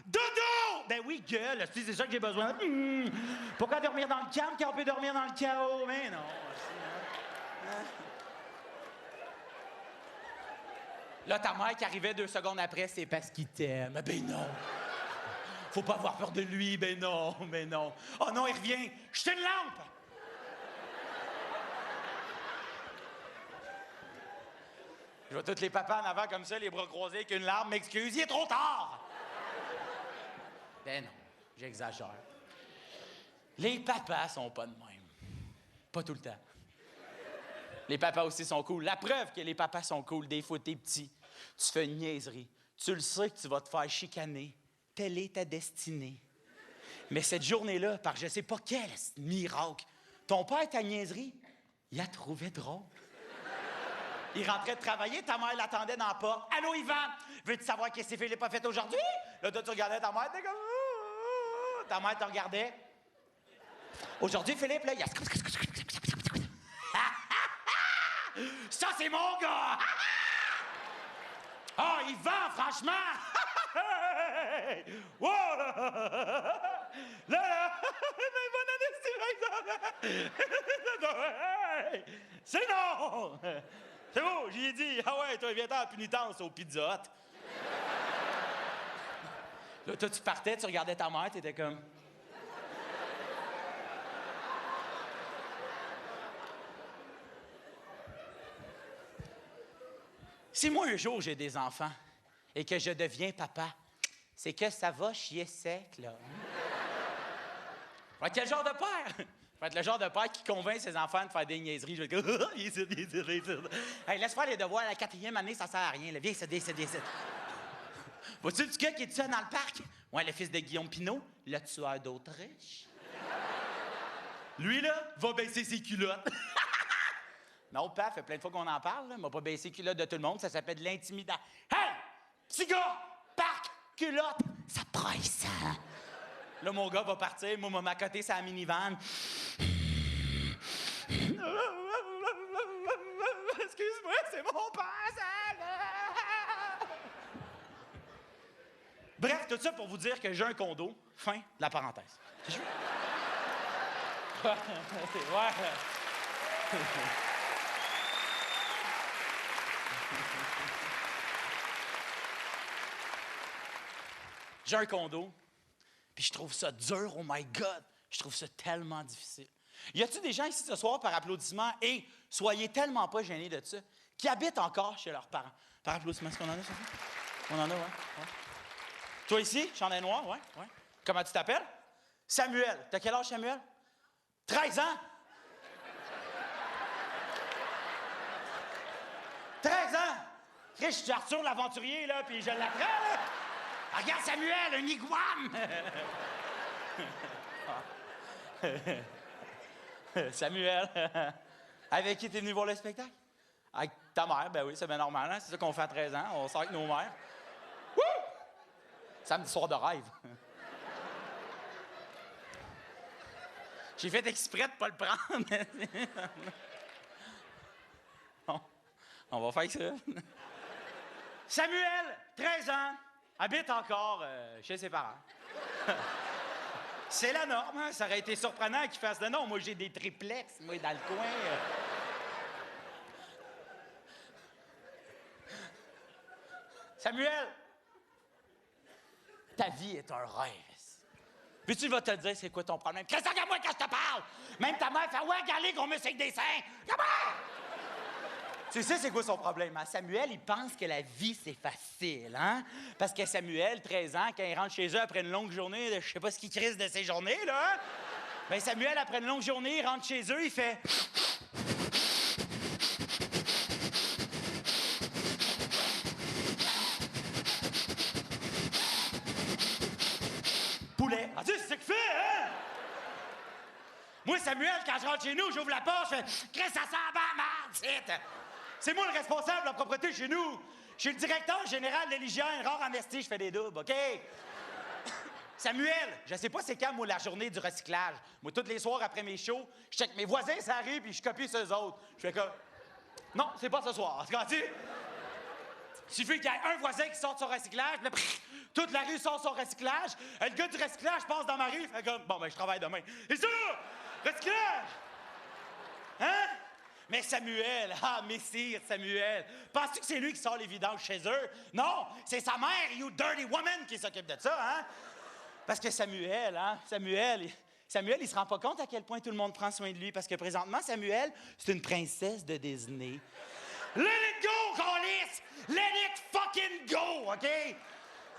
dodo! Ben oui, gueule, c'est ça que j'ai besoin. Pourquoi dormir dans le calme quand on peut dormir dans le chaos? Mais non. Là, ta mère qui arrivait 2 secondes après, c'est parce qu'il t'aime. Ben non. Faut pas avoir peur de lui. Ben non, ben non. Oh non, il revient. Jetez une lampe! Je vois tous les papas en avant comme ça, les bras croisés avec une larme. M'excuse, il est trop tard! Ben non, j'exagère. Les papas sont pas de même. Pas tout le temps. Les papas aussi sont cool. La preuve que les papas sont cool, des fois, t'es petit, tu fais une niaiserie. Tu le sais que tu vas te faire chicaner. Telle est ta destinée. Mais cette journée-là, par je sais pas quel miracle, ton père, ta niaiserie, il a trouvé drôle. Il rentrait de travailler, ta mère l'attendait dans la porte. « Allô, Yvan, veux-tu savoir qu'est-ce que Philippe a fait aujourd'hui? » Là, toi, tu regardais ta mère, t'es comme... Ta mère te regardait. Aujourd'hui, Philippe, là, il y a... Ça, c'est mon gars! Ah, Yvan, franchement! Wow! Là, bonne année, Steve! C'est non! C'est beau, j'y ai dit. Ah ouais, toi, viens-t'en en pénitence au Pizza Hut. Là, toi, tu partais, tu regardais ta mère, t'étais comme... Si moi, un jour, j'ai des enfants et que je deviens papa, c'est que ça va chier sec, là. Va être quel genre de père? Va être le genre de père qui convainc ses enfants de faire des niaiseries. Je vais dire, il est hey, laisse faire les devoirs. La 4e année, ça sert à rien. Là. Viens, c'est. Vois-tu le petit gars qui est tout seul dans le parc? Ouais, le fils de Guillaume Pinault, le tueur d'Autriche. Lui, là, va baisser ses culottes. Non, paf, fait plein de fois qu'on en parle. Il m'a pas baissé les culottes de tout le monde. Ça s'appelle de l'intimidation. Hey! Petit gars! Parc! Culotte! Ça praille ça! Là, mon gars va partir, moi, m'a accoté sa minivan. Excuse-moi, c'est mon père, ça! Bref, tout ça pour vous dire que j'ai un condo. Fin de la parenthèse. Ouais. J'ai un condo, puis je trouve ça dur, oh my God! Je trouve ça tellement difficile. Y a-t-il des gens ici ce soir, par applaudissement, et soyez tellement pas gênés de ça, qui habitent encore chez leurs parents? Par applaudissement, est-ce qu'on en a, Sophie? On en a, ouais. Toi ici, chandail noir, ouais. Comment tu t'appelles? Samuel. T'as quel âge, Samuel? 13 ans? 13 ans! Chris, je suis Arthur l'aventurier, là, puis je l'apprends, là! Ah, regarde Samuel, un iguane! Samuel, avec qui t'es venu voir le spectacle? Avec ta mère, ben oui, c'est bien normal, hein? C'est ça qu'on fait à 13 ans, on sort avec nos mères. Wouh! Samedi soir de rêve. J'ai fait exprès de pas le prendre. Bon, on va faire ça. Samuel, 13 ans, habite encore chez ses parents. C'est la norme, hein? Ça aurait été surprenant qu'il fasse de non. Moi, j'ai des triplex, moi, dans le coin. Samuel, ta vie est un rêve. Puis tu vas te dire, c'est quoi ton problème? Qu'est-ce que regarde-moi quand je te parle? Même ta mère fait, ouais, regardez qu'on me avec des seins. Comment? Tu sais, c'est quoi son problème? Hein? Samuel, il pense que la vie, c'est facile, hein? Parce que Samuel, 13 ans, quand il rentre chez eux après une longue journée, je sais pas ce qu'il crisse de ces journées, là. Hein? Ben Samuel, après une longue journée, il rentre chez eux, il fait... Poulet. Ah, tu sais, c'est ça qu'il fait, hein? Moi, Samuel, quand je rentre chez nous, j'ouvre la porte, je fais « Chris, ça sent la merde, c'est moi le responsable de la propreté chez nous. Je suis le directeur général de l'hygiène, rare investi, je fais des doubles, OK? Samuel, je sais pas c'est quand, moi, la journée du recyclage. Moi, tous les soirs, après mes shows, je check mes voisins, ça arrive, puis je copie ceux autres. Je fais comme... Non, c'est pas ce soir, tu comprends-tu? Il suffit qu'il y ait un voisin qui sorte son recyclage, puis là, toute la rue sort son recyclage. Le gars du recyclage passe dans ma rue, il fait comme... Bon, ben, je travaille demain. Et ça, recyclage! Hein? Mais Samuel, messire Samuel, penses-tu que c'est lui qui sort les vidanges chez eux? Non, c'est sa mère, you dirty woman, qui s'occupe de ça, hein? Parce que Samuel, il se rend pas compte à quel point tout le monde prend soin de lui, parce que présentement, Samuel, c'est une princesse de Disney. Let it go, Callis! Let it fucking go, OK?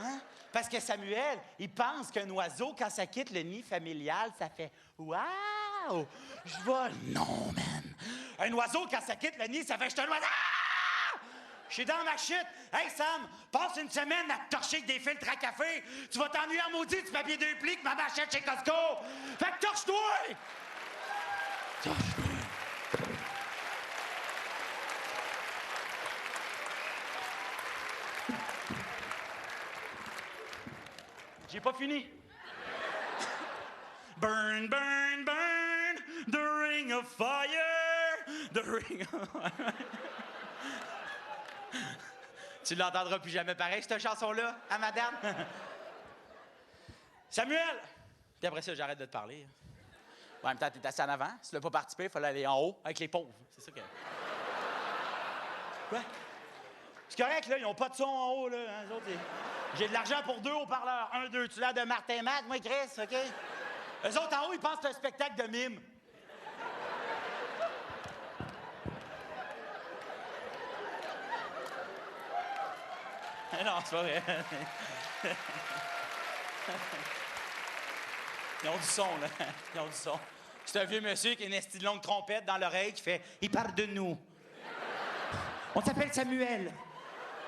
Hein? Parce que Samuel, il pense qu'un oiseau, quand ça quitte le nid familial, ça fait « Wow! Je vole! » Non, man! Un oiseau, quand ça quitte le nid, ça fait « Je suis un oiseau! Ah! Je suis dans ma chute! Hey, Sam, passe une semaine à te torcher avec des filtres à café! Tu vas t'ennuyer en maudit du papier 2 plis que ma machette chez Costco! Fait que torche-toi! Torche-toi! J'ai pas fini. Burn, burn, burn, the ring of fire, the ring of fire. Tu l'entendras plus jamais pareil, cette chanson-là, hein, madame? Samuel! Puis après ça, j'arrête de te parler. En même temps, t'es assis en avant. Si tu l'as pas participé, il fallait aller en haut avec les pauvres. C'est ça que... Quoi? C'est correct, là, ils ont pas de son en haut, là. Hein, les autres, j'ai de l'argent pour 2 haut-parleurs. 1, 2. Tu l'as de Martin Matt, moi, Chris, OK? Eux autres, en haut, ils pensent que c'est un spectacle de mime. Non, c'est pas vrai. Ils ont du son, là. Ils ont du son. C'est un vieux monsieur qui a une esti de longue trompette dans l'oreille qui fait « Il parle de nous. On s'appelle Samuel.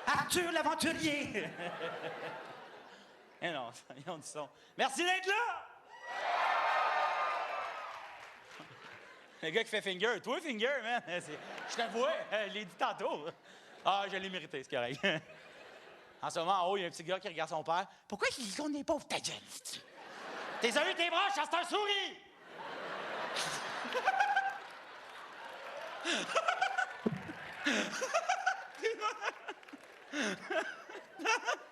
Arthur l'aventurier. » Eh non, ils ont du son. Merci d'être là! Le gars qui fait finger. Toi, finger, man. Je te vois. Je l'ai dit tantôt. Ah, je l'ai mérité, c'est correct. En ce moment, en haut, il y a un petit gars qui regarde son père. Pourquoi il dit qu'on est pauvre? Ta gueule! T'es eu tes broches, c'est un souris!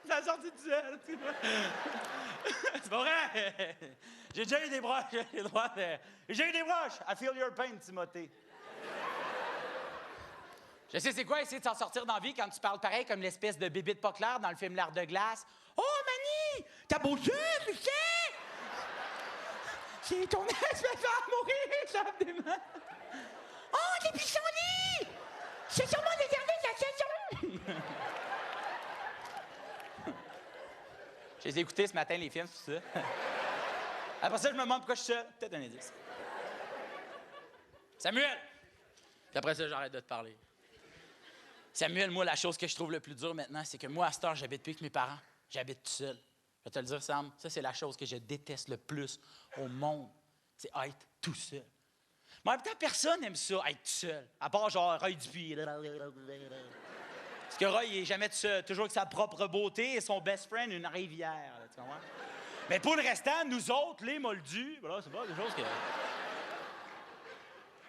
Ça a sorti du ciel. C'est pas vrai. J'ai déjà eu des broches. J'ai le droit de... J'ai eu des broches. I feel your pain, Timothée. Je sais c'est quoi essayer de s'en sortir dans la vie quand tu parles pareil comme l'espèce de bébé de pas clair dans le film L'Art de glace. Oh, Manny! T'as beau jeu, putain! C'est ton espèce de mourir, chape des mains. Oh, des pissenlits! C'est sûrement des derniers de la saison! Je les ai écoutés ce matin, les films, tout ça. Après ça, je me demande pourquoi je suis seul. Peut-être un indice. Samuel! Puis après ça, j'arrête de te parler. Samuel, moi, la chose que je trouve le plus dur maintenant, c'est que moi, à cette heure, j'habite plus avec mes parents. J'habite tout seul. Je vais te le dire, Sam, ça, c'est la chose que je déteste le plus au monde. C'est être tout seul. Mais en même temps, personne n'aime ça, être tout seul. À part, genre, Roy Dupuis. Parce que Roy, il est jamais tout seul. Toujours avec sa propre beauté et son best friend, une rivière. Là, tu comprends? Mais pour le restant, nous autres, les moldus, voilà, c'est pas des choses que...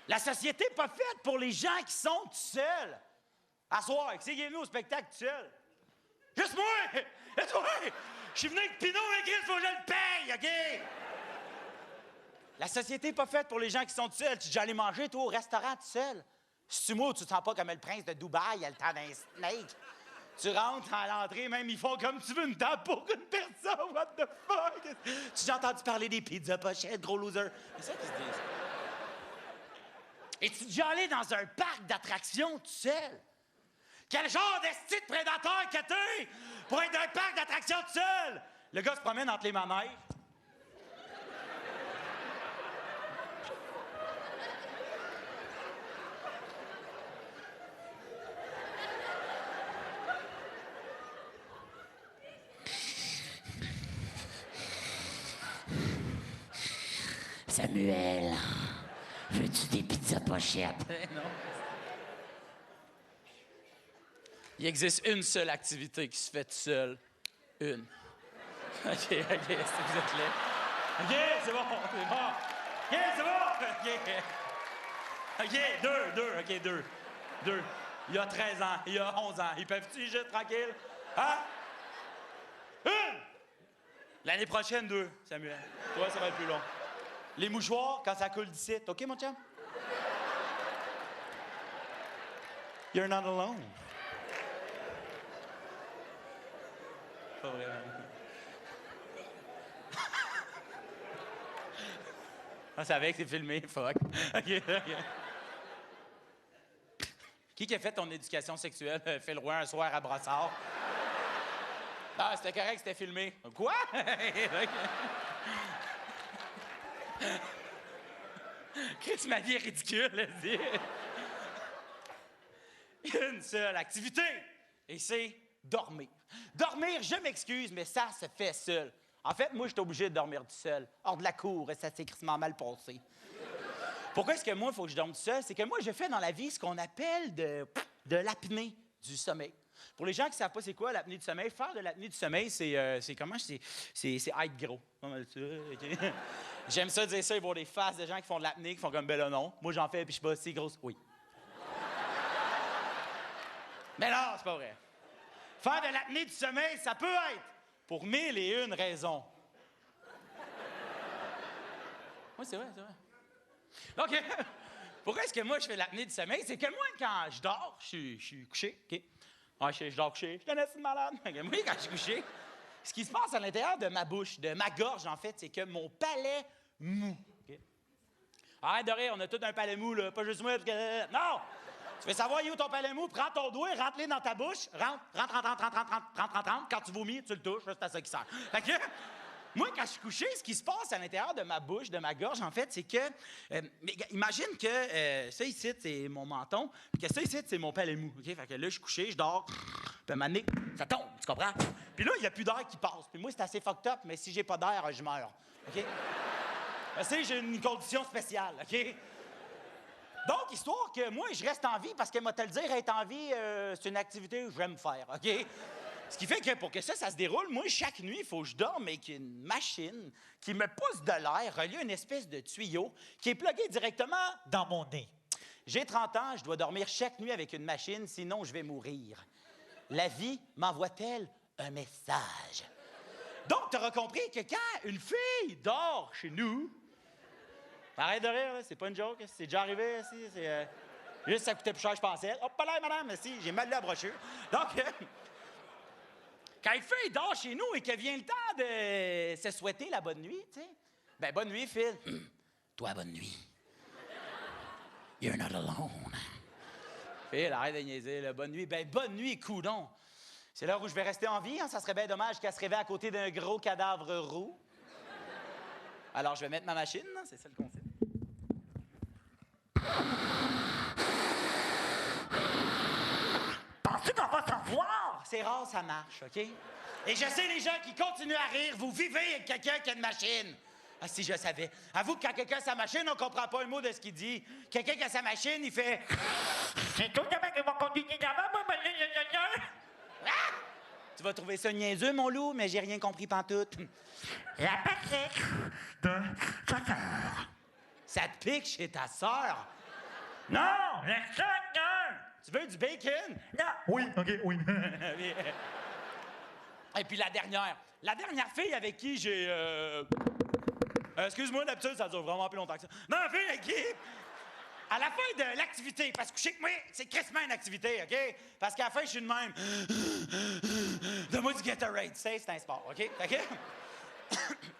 La société n'est pas faite pour les gens qui sont tout seuls. À soir, qui c'est qui est venu au spectacle tout seul? Juste moi! Et toi? Je suis venu avec Pinot et Chris, faut que je le paye, OK? La société n'est pas faite pour les gens qui sont tout seuls. Tu es déjà allé manger, toi, au restaurant tout seul. Si tu moi, tu te sens pas comme le prince de Dubaï, il a le temps d'un snake. Tu rentres à l'entrée, même ils font comme tu veux, une table pour une personne. What the fuck? Tu as entendu parler des pizzas pochettes, gros loser? C'est ça qu'ils se disent. Es-tu déjà allé dans un parc d'attractions tout seul? Quel genre d'esti de prédateur que t'es pour être dans un parc d'attractions tout seul? Le gars se promène entre les manèges. Samuel, veux-tu des pizzas pochettes? Non. Il existe une seule activité qui se fait tout seul. Une. OK, c'est que vous êtes là. OK, c'est bon, c'est bon. OK, c'est bon. OK, deux. Il y a 13 ans, il y a 11 ans. Ils peuvent-tu y jeter tranquille? Hein? Une! L'année prochaine, 2, Samuel. Toi, ça va être plus long. Les mouchoirs, quand ça coule d'ici. OK, mon chum? You're not alone. Pas vraiment. On savait que c'est filmé, fuck. OK. Qui a fait ton éducation sexuelle, Phil Roy, un soir à Brossard? Ah, c'était correct, c'était filmé. Quoi? Chris, ma vie est ridicule, là-dessus. Une seule activité, et c'est dormir. Dormir, je m'excuse, mais ça se fait seul. En fait, moi, je suis obligé de dormir tout seul, hors de la cour, et ça s'est crissement mal passé. Pourquoi est-ce que moi, il faut que je dorme tout seul? C'est que moi, je fais dans la vie ce qu'on appelle de l'apnée du sommeil. Pour les gens qui ne savent pas c'est quoi l'apnée du sommeil, faire de l'apnée du sommeil, c'est comment? C'est être gros. Okay. J'aime ça dire ça, ils voient des faces de gens qui font de l'apnée, qui font comme ben là, non. Moi, j'en fais, puis je sais pas, c'est grosse. Oui. Mais non, c'est pas vrai. Faire de l'apnée du sommeil, ça peut être pour 1001 raisons. Oui, c'est vrai. OK. Pourquoi est-ce que moi, je fais de l'apnée du sommeil? C'est que moi, quand je dors, je suis couché, OK? Ah, je dors couché. Je suis un assis de malade. Moi, quand je suis couché, ce qui se passe à l'intérieur de ma bouche, de ma gorge, en fait, c'est que mon palais mou. Okay? Arrête de rire, on a tous un palais mou, là. Pas juste moi, parce que... Non! Tu veux savoir où ton palais mou? Prends ton doigt, rentre-le dans ta bouche. Rentre. Quand tu vomis, tu le touches. C'est à ça qui sert. Fait que, moi, quand je suis couché, ce qui se passe à l'intérieur de ma bouche, de ma gorge, en fait, c'est que... imagine que ça ici, c'est mon menton, puis que ça ici, c'est mon palais mou. Okay? Fait que là, je suis couché, je dors, puis à un moment donné, ça tombe, tu comprends? Puis là, il n'y a plus d'air qui passe. Puis moi, c'est assez fucked up, mais si j'ai pas d'air, je meurs. OK? Tu sais, j'ai une condition spéciale, OK? Donc, histoire que moi, je reste en vie, parce que, moi, te le dire, être en vie, c'est une activité que j'aime faire, OK? Ce qui fait que pour que ça se déroule, moi, chaque nuit, il faut que je dorme avec une machine qui me pousse de l'air, relié à une espèce de tuyau qui est plugué directement dans mon nez. J'ai 30 ans, je dois dormir chaque nuit avec une machine, sinon je vais mourir. La vie m'envoie-t-elle un message? Donc, tu auras compris que quand une fille dort chez nous... Arrête de rire, là, c'est pas une joke, c'est déjà arrivé, c'est... Juste, ça coûtait plus cher que je pensais. Hop là, madame, si, j'ai mal lu la brochure. Donc... Quand une fille dort chez nous et qu'il vient le temps de se souhaiter la bonne nuit, tu sais, ben bonne nuit, Phil. Toi, bonne nuit. You're not alone. Phil, arrête de niaiser, là. Bonne nuit. Ben bonne nuit, coudon. C'est l'heure où je vais rester en vie, hein? Ça serait bien dommage qu'elle se réveille à côté d'un gros cadavre roux. Alors, je vais mettre ma machine, hein? C'est ça le concept. Penses-tu qu'on va se revoir? C'est rare, ça marche, OK? Et je sais, les gens qui continuent à rire, vous vivez avec quelqu'un qui a une machine. Ah, si je savais. Avoue que quand quelqu'un a sa machine, on comprend pas un mot de ce qu'il dit. Quelqu'un qui a sa machine, il fait... C'est tout le temps qui va continuer d'avant, moi, ah! Tu vas trouver ça niaiseux, mon loup, mais j'ai rien compris pantoute. La pique de ta sœur. Ça te pique chez ta sœur? Non, la sœur! Tu veux du bacon? Non. Oui, OK, oui. Et puis la dernière fille avec qui j'ai... excuse-moi, d'habitude, ça dure vraiment plus longtemps que ça. Non, la fille avec qui... À la fin de l'activité, parce que coucher avec moi, c'est crissement une activité, OK? Parce qu'à la fin, je suis de même. Donne-moi du Gatorade, tu sais, c'est un sport, OK? OK?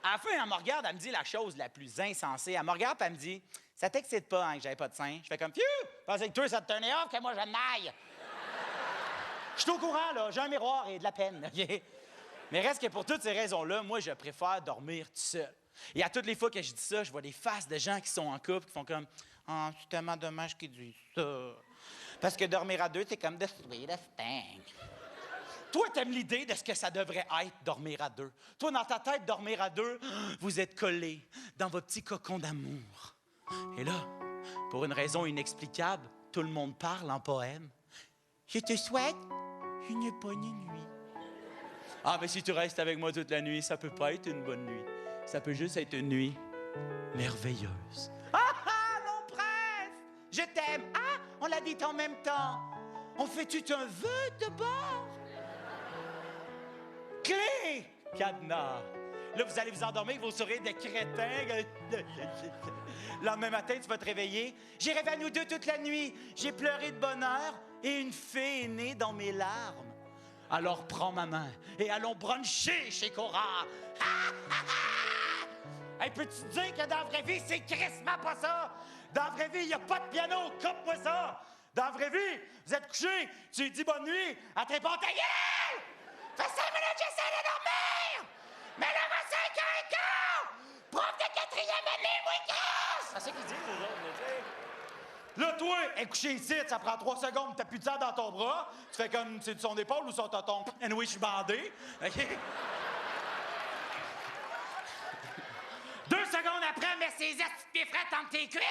À la fin, elle me regarde, elle me dit la chose la plus insensée. Elle me regarde, puis elle me dit... Ça t'excite pas, hein, que j'avais pas de sein? Je fais comme, phew! Pensais que toi, ça te tenait off, que moi, je m'aille! Je suis au courant, là. J'ai un miroir et de la peine, OK? Mais reste que pour toutes ces raisons-là, moi, je préfère dormir tout seul. Et à toutes les fois que je dis ça, je vois des faces de gens qui sont en couple, qui font comme, oh, c'est tellement dommage qu'ils disent ça. Parce que dormir à deux, c'est comme the sweetest thing. Toi, t'aimes l'idée de ce que ça devrait être, dormir à deux. Toi, dans ta tête, dormir à deux, vous êtes collés dans vos petits cocons d'amour. Et là, pour une raison inexplicable, tout le monde parle en poème. Je te souhaite une bonne nuit. Ah, mais si tu restes avec moi toute la nuit, ça peut pas être une bonne nuit. Ça peut juste être une nuit merveilleuse. Ah, ah, mon prince! Je t'aime. Ah, on l'a dit en même temps. On fait-tu un vœu de bord? Clé! Cadenas. Là, vous allez vous endormir avec vos sourires de crétins. Le lendemain matin, tu vas te réveiller. J'ai rêvé à nous deux toute la nuit. J'ai pleuré de bonheur et une fée est née dans mes larmes. Alors prends ma main et allons bruncher chez Cora. Hey, peux-tu te dire que dans la vraie vie, c'est crissement pas ça? Dans la vraie vie, il n'y a pas de piano. Coupe-moi ça. Dans la vraie vie, vous êtes couchés, tu lui dis bonne nuit, elle te répond ta gueule! Fait 5 minutes, j'essaie de dormir! Mais là, va 5 ans et quart! Prof de 4e année, moi, casse! C'est ça qu'ils disent, les autres, tu sais. Là, toi, elle est couchée ici, ça prend 3 secondes, t'as plus de sang dans ton bras. Tu fais comme, c'est de son épaule ou son tonton? Anyway, je suis bandé, OK? 2 secondes après, elle met ses petites pieds frettes entre tes cuisses.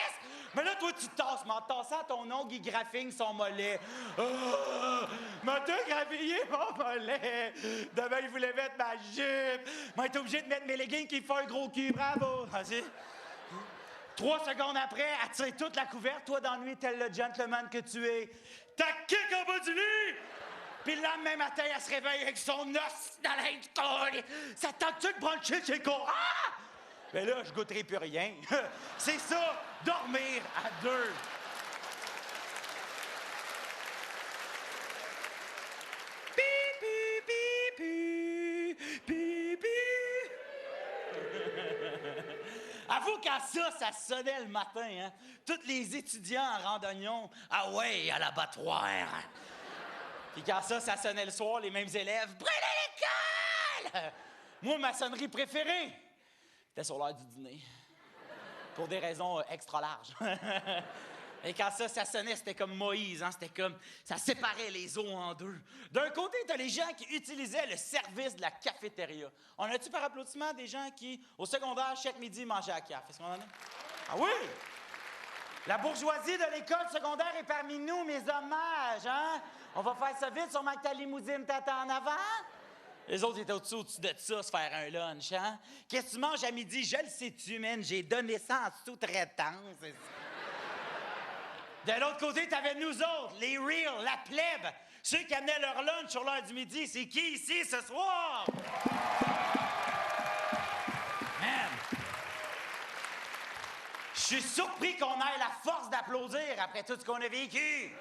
Mais là, toi, tu te tasses. Mais en te tassant, ton ongle, il graphine son mollet. Oh! M'a graphillé mon mollet. Demain, il voulait mettre ma jupe. M'a été obligé de mettre mes leggings qui font un gros cul. Bravo. Vas-y. 3 secondes après, elle tire toute la couverte. Toi, dans la nuit, tel le gentleman que tu es. T'as kick en bas du lit. Puis le lendemain matin, elle se réveille avec son os dans la... Ça tente-tu de brancher chez Cora? Mais là, je goûterai plus rien. C'est ça, dormir à deux. Pipi, pipi, pipi. Avoue, quand ça sonnait le matin, hein, tous les étudiants en randonnion, ah ouais, à l'abattoir. Puis quand ça sonnait le soir, les mêmes élèves, brûlez l'école! Moi, ma sonnerie préférée, c'était sur l'heure du dîner. Pour des raisons extra larges. Et quand ça sonnait, c'était comme Moïse, hein? C'était comme... Ça séparait les eaux en deux. D'un côté, t'as les gens qui utilisaient le service de la cafétéria. On a-tu par applaudissement des gens qui, au secondaire, chaque midi, mangeaient à la café? Est-ce qu'on en a? Ah oui! La bourgeoisie de l'école secondaire est parmi nous, mes hommages, hein? On va faire ça vite, sûrement que ta limousine t'attend en avant. Les autres étaient au-dessus de ça, se faire un lunch, hein? Qu'est-ce que tu manges à midi? Je le sais-tu, man, j'ai donné ça en sous-traitance. De l'autre côté, t'avais nous autres, les reals, la plèbe, ceux qui amenaient leur lunch sur l'heure du midi. C'est qui ici ce soir? Man! Je suis surpris qu'on ait la force d'applaudir après tout ce qu'on a vécu.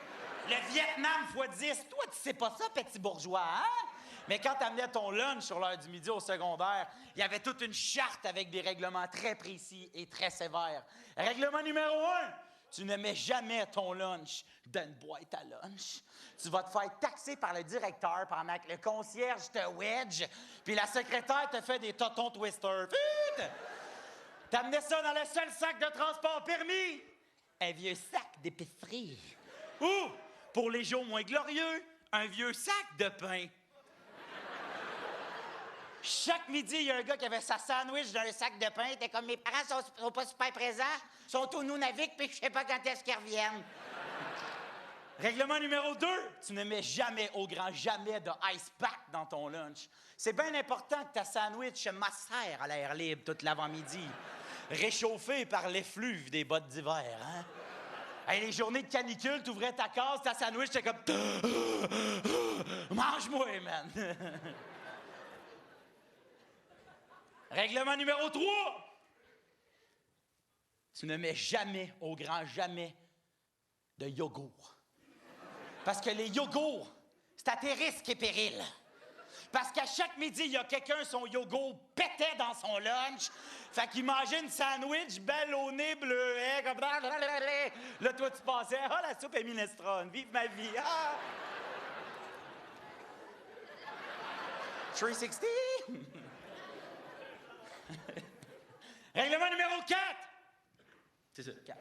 Le Vietnam x10. Toi, tu sais pas ça, petit bourgeois, hein? Mais quand t'amenais ton lunch sur l'heure du midi au secondaire, il y avait toute une charte avec des règlements très précis et très sévères. Règlement numéro 1, tu ne mets jamais ton lunch dans une boîte à lunch. Tu vas te faire taxer par le directeur pendant que le concierge te wedge, puis la secrétaire te fait des totons twisters. T'amenais ça dans le seul sac de transport permis, un vieux sac d'épicerie. Ou, pour les jours moins glorieux, un vieux sac de pain. Chaque midi, il y a un gars qui avait sa sandwich dans le sac de pain. T'es comme, mes parents sont pas super présents, sont au Nunavik, puis je sais pas quand est-ce qu'ils reviennent. Règlement numéro 2, tu ne mets jamais, au grand jamais, de ice pack dans ton lunch. C'est bien important que ta sandwich macère à l'air libre toute l'avant-midi, réchauffé par l'effluve des bottes d'hiver, hein? Hey, les journées de canicule, t'ouvrais ta case, ta sandwich, t'es comme... Mange-moi, man! Règlement numéro 3. Tu ne mets jamais, au grand jamais, de yogourt. Parce que les yogourts, c'est à tes risques et périls. Parce qu'à chaque midi, il y a quelqu'un, son yogourt pétait dans son lunch. Fait qu'il mangeait une sandwich belle au nez bleuet, comme... Là, toi, tu pensais, « Ah, la soupe est minestrone, vive ma vie! Ah! » 360? Règlement numéro 4. C'est ça, 4.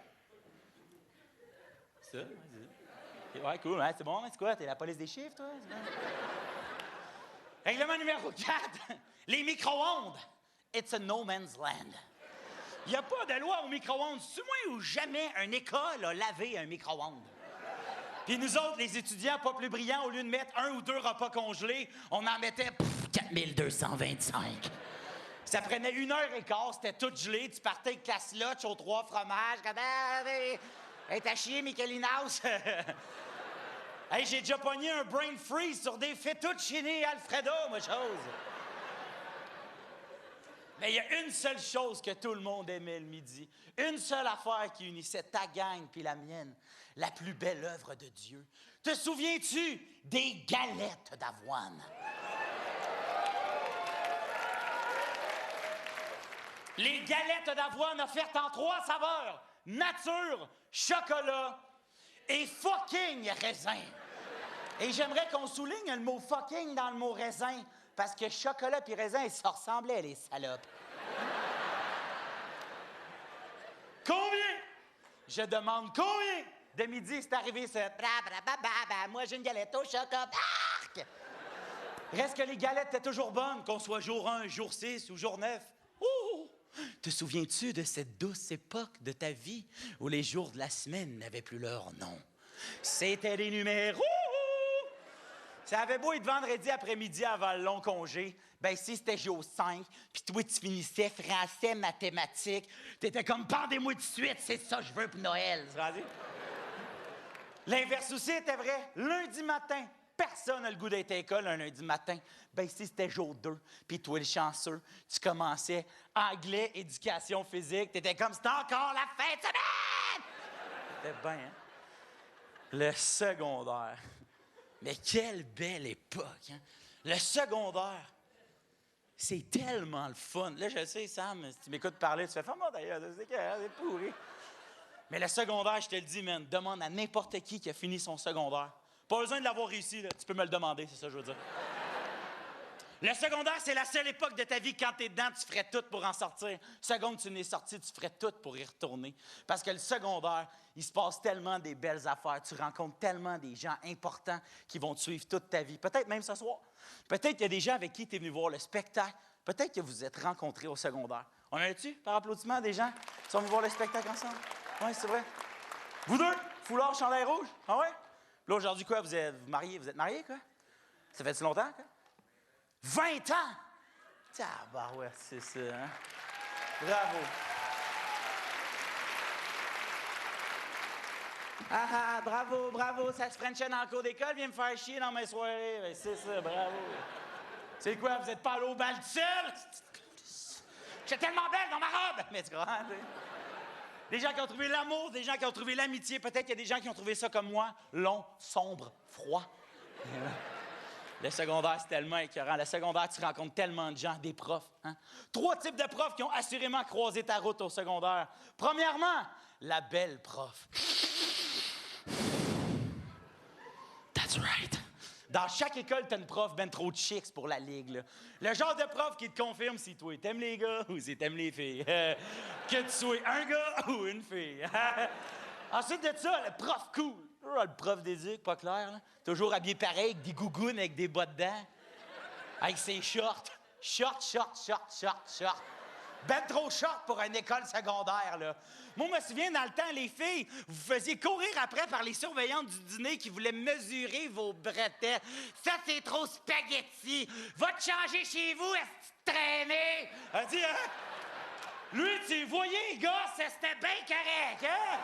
Ça, ouais, c'est ça. Ouais, cool, hein, c'est bon, c'est quoi? T'es la police des chiffres, toi? Règlement numéro 4. Les micro-ondes. It's a no man's land. Il n'y a pas de loi au micro-ondes. C'est moi où jamais une école a lavé un micro-ondes. Puis nous autres, les étudiants pas plus brillants, au lieu de mettre 1 ou 2 repas congelés, on en mettait 4225. Ça prenait 1h15, c'était tout gelé. Tu partais avec la slotch aux 3 fromages. Hey, t'as chié, Michelinhaus. Hey, j'ai déjà pogné un brain freeze sur des fettuccine Alfredo, moi, chose. Mais il y a une seule chose que tout le monde aimait le midi. Une seule affaire qui unissait ta gang puis la mienne. La plus belle œuvre de Dieu. Te souviens-tu des galettes d'avoine? Les galettes d'avoine offertes en 3 saveurs. Nature, chocolat et fucking raisin. Et j'aimerais qu'on souligne le mot fucking dans le mot raisin, parce que chocolat et raisin, ça ressemblait, les salopes. Combien? Je demande combien? De midi, c'est arrivé cette... Moi, j'ai une galette au chocolat. Arc! Reste que les galettes étaient toujours bonnes, qu'on soit jour 1, jour 6 ou jour 9. Ouh! Te souviens-tu de cette douce époque de ta vie où les jours de la semaine n'avaient plus leur nom? C'était des numéros! Ça avait beau être vendredi après-midi avant le long congé, ben si c'était jour 5, puis toi, tu finissais français, mathématiques, t'étais comme « Pendez-moi tout de suite, c'est ça que je veux pour Noël! » L'inverse aussi était vrai. Lundi matin, personne n'a le goût d'être à l'école un lundi matin. Ben si c'était jour 2, puis toi, le chanceux, tu commençais anglais, éducation physique, t'étais comme « C'est encore la fin de semaine! » C'était bien, hein? Le secondaire. Mais quelle belle époque, hein? Le secondaire, c'est tellement le fun. Là, je sais, Sam, si tu m'écoutes parler, tu fais « Fais-moi d'ailleurs, c'est pourri. » Mais le secondaire, je te le dis, man, demande à n'importe qui a fini son secondaire. Pas besoin de l'avoir réussi, là. Tu peux me le demander, c'est ça que je veux dire. Le secondaire, c'est la seule époque de ta vie, quand t'es dedans, tu ferais tout pour en sortir. Seconde, tu n'es sorti, tu ferais tout pour y retourner. Parce que le secondaire, il se passe tellement des belles affaires. Tu rencontres tellement des gens importants qui vont te suivre toute ta vie. Peut-être même ce soir. Peut-être qu'il y a des gens avec qui tu es venu voir le spectacle. Peut-être que vous vous êtes rencontrés au secondaire. On en a-tu, par applaudissement, des gens qui sont venus voir le spectacle ensemble? Oui, c'est vrai. Vous deux, foulard, chandail rouge. Ah ouais? Là, aujourd'hui, quoi, vous êtes mariés? Vous êtes mariés, quoi? Ça fait-tu longtemps, quoi? 20 ans! Bah ouais, c'est ça, hein? Bravo. Bravo, ça se frenchait dans le cours d'école, viens me faire chier dans mes soirées. Ben, c'est ça, bravo. C'est quoi, vous êtes pas allé au bal tout seul? J'étais tellement belle dans ma robe! Mais tu comprends, tu sais? Des gens qui ont trouvé l'amour, des gens qui ont trouvé l'amitié. Peut-être qu'il y a des gens qui ont trouvé ça comme moi, long, sombre, froid. Le secondaire, c'est tellement écœurant. Le secondaire, tu rencontres tellement de gens, des profs. Hein? 3 types de profs qui ont assurément croisé ta route au secondaire. Premièrement, la belle prof. That's right. Dans chaque école, t'as une prof ben trop chicks pour la ligue, là. Le genre de prof qui te confirme si toi t'aimes les gars ou si t'aimes les filles. Que tu sois un gars ou une fille. Ensuite de ça, le prof cool. Le prof d'éduc, pas clair, là. Toujours habillé pareil, avec des gougounes, avec des bas dedans. Avec ses shorts. Shorts. Ben trop short pour une école secondaire, là. Moi, je me souviens, dans le temps, les filles, vous faisiez courir après par les surveillantes du dîner qui voulaient mesurer vos bretelles. Ça, c'est trop spaghetti. Va te changer chez vous, est-ce que traîner? Elle dit, hein? Lui, tu voyais, gars, c'était bien correct, hein?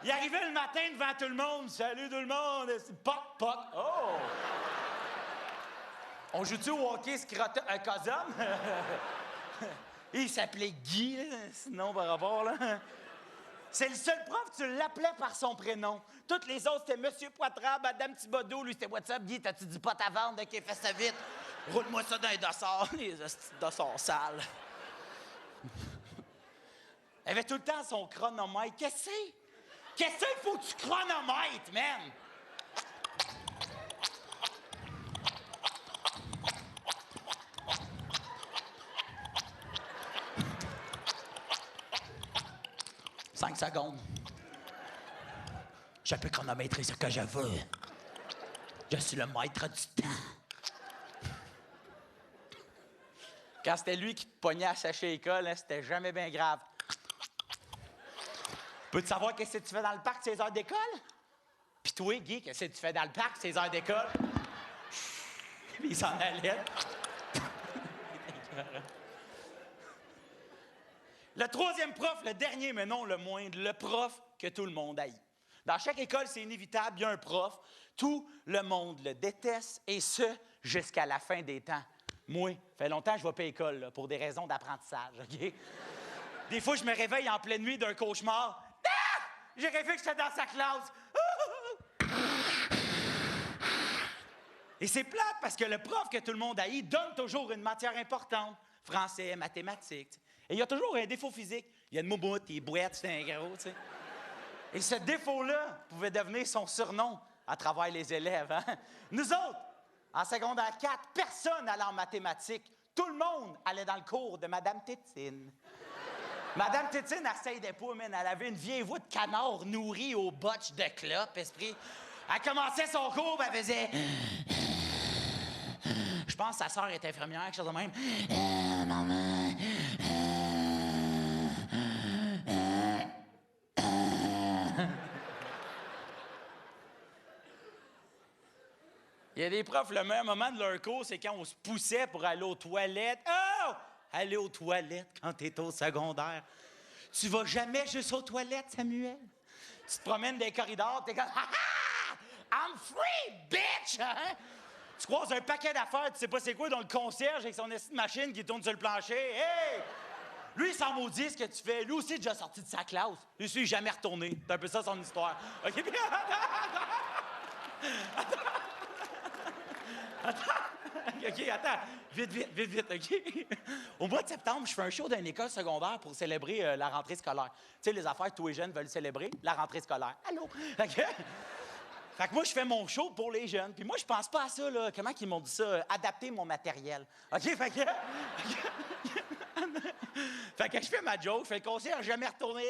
Il arrivait le matin devant tout le monde. Salut tout le monde. Poc. Oh! On joue-tu au hockey scrotum? Un cosum? Il s'appelait Guy, là, sinon par rapport, là. C'est le seul prof, tu l'appelais par son prénom. Toutes les autres, c'était Monsieur Poitras, Madame Thibodeau. Lui, c'était What's up, Guy? T'as-tu du pot à vendre? OK, fais ça vite. Roule-moi ça dans les dossards. Les dossards sales. Elle avait tout le temps son chronomètre. Qu'est-ce qu'il faut que tu chronomètres, man? « 5 secondes. Je peux chronométrer ce que je veux. Je suis le maître du temps. » Quand c'était lui qui te pognait à sécher l'école, hein, c'était jamais bien grave. Peux-tu savoir qu'est-ce que tu fais dans le parc ces heures d'école? Puis toi, Guy, qu'est-ce que tu fais dans le parc ces heures d'école? Il s'en allait. Le troisième prof, le dernier, mais non le moindre, le prof que tout le monde haït. Dans chaque école, c'est inévitable, il y a un prof. Tout le monde le déteste, et ce, jusqu'à la fin des temps. Moi, ça fait longtemps que je vais pas à l'école, là, pour des raisons d'apprentissage, OK? Des fois, je me réveille en pleine nuit d'un cauchemar. Ah! J'ai rêvé que j'étais dans sa classe. Et c'est plate parce que le prof que tout le monde haït donne toujours une matière importante. Français, mathématiques. Et il y a toujours un défaut physique. Il y a une moumoute, il boite, c'est un gros, tu sais. Et ce défaut-là pouvait devenir son surnom à travers les élèves. Hein? Nous autres, en secondaire 4, personne n'allait en mathématiques. Tout le monde allait dans le cours de Madame Tétine. Madame Tétine, elle s'aidait pas, man. Elle avait une vieille voix de canard nourrie au botch de clope, esprit. Elle commençait son cours, elle faisait... Je pense que sa sœur est infirmière, quelque chose de même. Maman... Il y a des profs, le meilleur moment de leur cours, c'est quand on se poussait pour aller aux toilettes. Oh! Aller aux toilettes quand t'es au secondaire. Tu vas jamais juste aux toilettes, Samuel? Tu te promènes dans les corridors, t'es comme « Ha ha! I'm free, bitch! Hein? » Tu croises un paquet d'affaires, tu sais pas c'est quoi, dont le concierge avec son machine qui tourne sur le plancher. Hey! Lui, il s'en maudit ce que tu fais. Lui aussi, il est déjà sorti de sa classe. Lui aussi, il n'est jamais retourné. C'est un peu ça, son histoire. OK, puis... Attends. Vite, OK? Au mois de septembre, je fais un show dans une école secondaire pour célébrer la rentrée scolaire. Tu sais, les affaires, tous les jeunes veulent célébrer la rentrée scolaire. Allô? OK? Fait que moi, je fais mon show pour les jeunes. Puis moi, je pense pas à ça, là. Comment qu'ils m'ont dit ça? Adapter mon matériel. OK? Fait que je fais ma joke, je fais le concert, jamais retourné.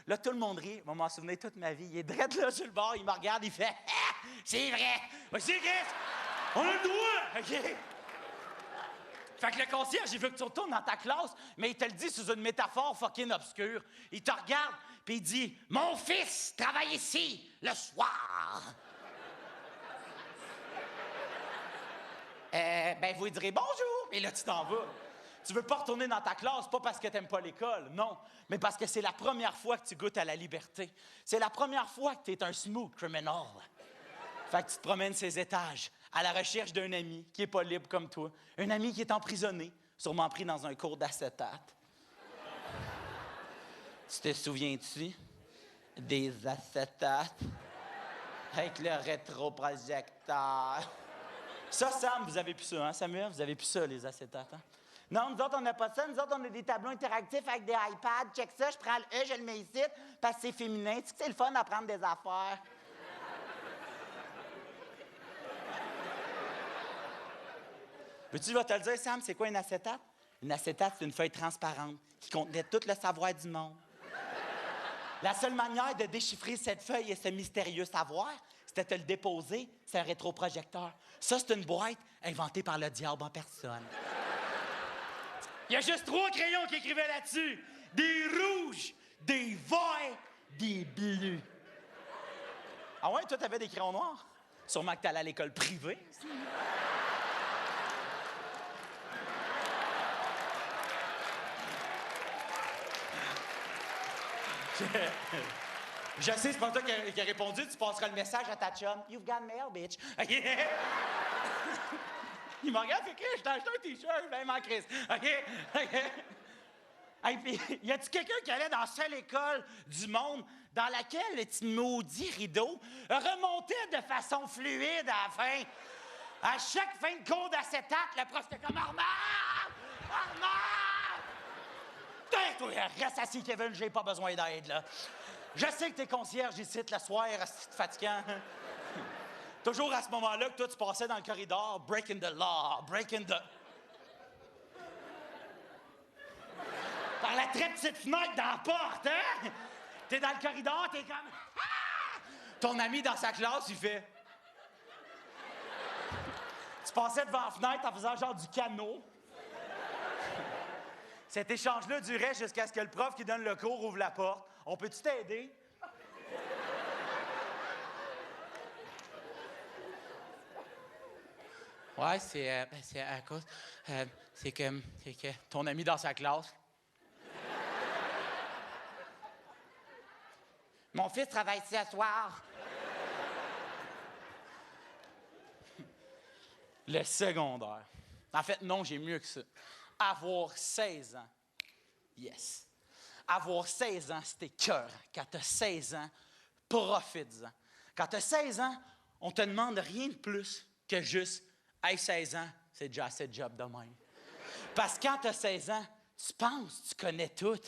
Là, tout le monde rit. Je vais m'en souvenir toute ma vie. Il est drette là sur le bord, il me regarde, il fait « C'est vrai! » C'est Chris! On a le droit! OK? Fait que le concierge, il veut que tu retournes dans ta classe, mais il te le dit sous une métaphore fucking obscure. Il te regarde, puis il dit « Mon fils travaille ici le soir. » Ben, vous lui direz « Bonjour », et là, tu t'en vas. Tu veux pas retourner dans ta classe, pas parce que t'aimes pas l'école, non, mais parce que c'est la première fois que tu goûtes à la liberté. C'est la première fois que t'es un smooth criminal. Fait que tu te promènes ces étages, à la recherche d'un ami qui est pas libre comme toi. Un ami qui est emprisonné, sûrement pris dans un cours d'acétate. Tu te souviens-tu des acétates avec le rétroprojecteur? Ça, Sam, vous avez plus ça, hein, Samuel? Vous avez plus ça, les acétates, hein? Non, nous autres, on n'a pas ça. Nous autres, on a des tableaux interactifs avec des iPads. Check ça, je prends le E, je le mets ici, parce que c'est féminin. Tu sais que c'est le fun d'apprendre des affaires. Veux-tu, je vais te le dire, Sam, c'est quoi une acétate? Une acétate, c'est une feuille transparente qui contenait tout le savoir du monde. La seule manière de déchiffrer cette feuille et ce mystérieux savoir, c'était de te le déposer sur un rétroprojecteur. Ça, c'est une boîte inventée par le diable en personne. Il y a juste 3 crayons qui écrivaient là-dessus. Des rouges, des verts, des bleus. Ah ouais, toi, t'avais des crayons noirs? Sûrement que t'allais à l'école privée. Je sais, c'est pas toi qui a répondu, tu passeras le message à ta chum. You've got mail, bitch. OK? Il m'a regardé, fait que je t'ai acheté un T-shirt, même en crise. OK? Hey, puis, y a-tu quelqu'un qui allait dans la seule école du monde dans laquelle le petit maudit rideau remontait de façon fluide à la fin? À chaque fin de cours d'acétate, le prof était comme « Armand! Armand! » Toi, reste assis, Kevin, j'ai pas besoin d'aide, là. Je sais que t'es concierge ici, le soir, c'est fatigant. Toujours à ce moment-là que toi, tu passais dans le corridor, breaking the law, breaking the... Par la très petite fenêtre dans la porte, hein? T'es dans le corridor, t'es comme... Ah! Ton ami dans sa classe, il fait... Tu passais devant la fenêtre en faisant genre du canot. Cet échange-là durait jusqu'à ce que le prof qui donne le cours ouvre la porte. On peut-tu t'aider? Ouais, c'est à cause... c'est que ton ami dans sa classe... Mon fils travaille ici ce soir. Le secondaire. En fait, non, j'ai mieux que ça. Avoir 16 ans. Yes. Avoir 16 ans, c'était cœur. Quand t'as 16 ans, profites-en. Quand t'as 16 ans, on te demande rien de plus que juste « Hey, 16 ans, c'est déjà assez de job de même. » Parce que quand t'as 16 ans, tu penses, tu connais tout.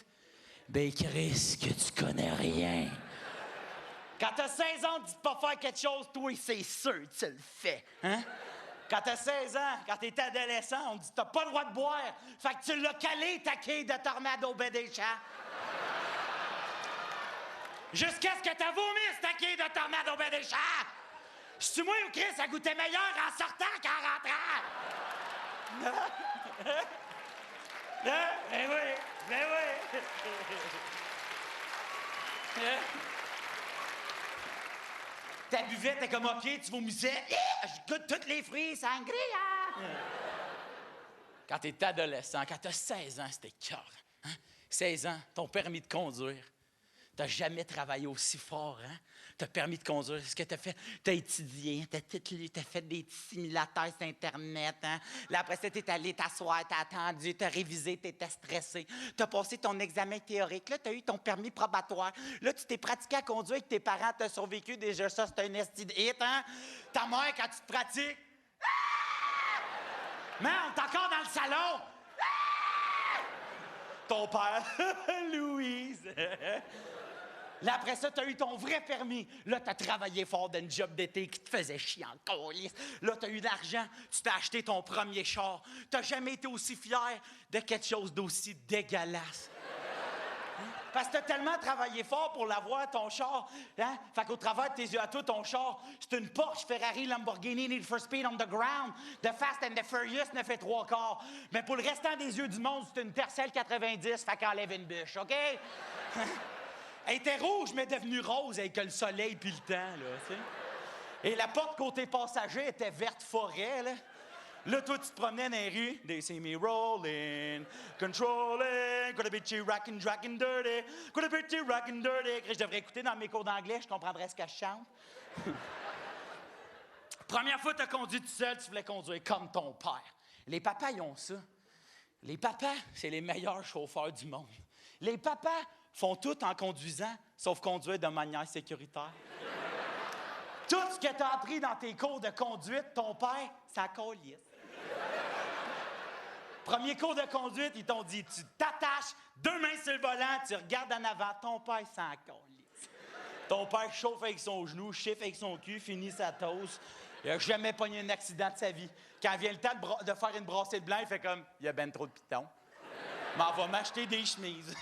Ben, Chris, que tu connais rien. Quand t'as 16 ans, dis de pas faire quelque chose, toi, c'est sûr, tu le fais. Hein? Quand t'as 16 ans, quand t'es adolescent, on dit t'as pas le droit de boire. Fait que tu l'as calé, ta quille de tornade au baie des champs. Jusqu'à ce que t'as vomi ta quille de tornade au baie des champs. C'est-tu moi ou Chris, ça goûtait meilleur en sortant qu'en rentrant? Ben oui, ben oui. Ta buvette, t'es comme OK, tu vomissais. Je goûte tous les fruits, sangria. Quand t'es adolescent, quand t'as 16 ans, c'était cœur. Hein? 16 ans, ton permis de conduire. T'as jamais travaillé aussi fort, hein? T'as permis de conduire. Ce que t'as fait, t'as étudié, t'as tout lu, t'as fait des petits simulateurs sur Internet, hein? Là, après ça, t'es allé t'asseoir, t'as attendu, t'as révisé, t'étais stressé. T'as passé ton examen théorique. Là, t'as eu ton permis probatoire. Là, tu t'es pratiqué à conduire avec tes parents, t'as survécu. Déjà, ça, c'est un esti de hit, hein? Ta mère, quand tu te pratiques... Ah! Man, on est encore dans le salon! Ah! Ton père, Louise... Là, après ça, t'as eu ton vrai permis. Là, t'as travaillé fort dans une job d'été qui te faisait chier en colis. Là, t'as eu de l'argent. Tu t'as acheté ton premier char. T'as jamais été aussi fier de quelque chose d'aussi dégueulasse. Parce que t'as tellement travaillé fort pour l'avoir, ton char. Hein? Fait qu'au travers de tes yeux à toi, ton char, c'est une Porsche, Ferrari, Lamborghini, Need for Speed on the ground. The Fast and the Furious ne fait 3/4. Mais pour le restant des yeux du monde, c'est une Tercel 90, fait qu'enlève une bûche, OK? Elle était rouge, mais devenue rose avec le soleil puis le temps, là, tu sais. Et la porte côté passager était verte forêt, là. Là, toi, tu te promenais dans les rues. They see me rolling, controlling, gonna be you rockin', dragging dirty, gonna be you rockin' dirty. Je devrais écouter dans mes cours d'anglais, je comprendrais ce que je chante. Première fois que tu as conduit tout seul, tu voulais conduire comme ton père. Les papas, ils ont ça. Les papas, c'est les meilleurs chauffeurs du monde. Les papas font tout en conduisant, sauf conduire de manière sécuritaire. Tout ce que tu as appris dans tes cours de conduite, ton père, ça colisse. Premier cours de conduite, ils t'ont dit, tu t'attaches, 2 mains sur le volant, tu regardes en avant. Ton père, ça colisse. Ton père chauffe avec son genou, chiffre avec son cul, finit sa toast. Il n'a jamais pogné un accident de sa vie. Quand vient le temps de faire une brassée de blanc, il fait comme, il y a ben trop de pitons. Mais on va m'acheter des chemises.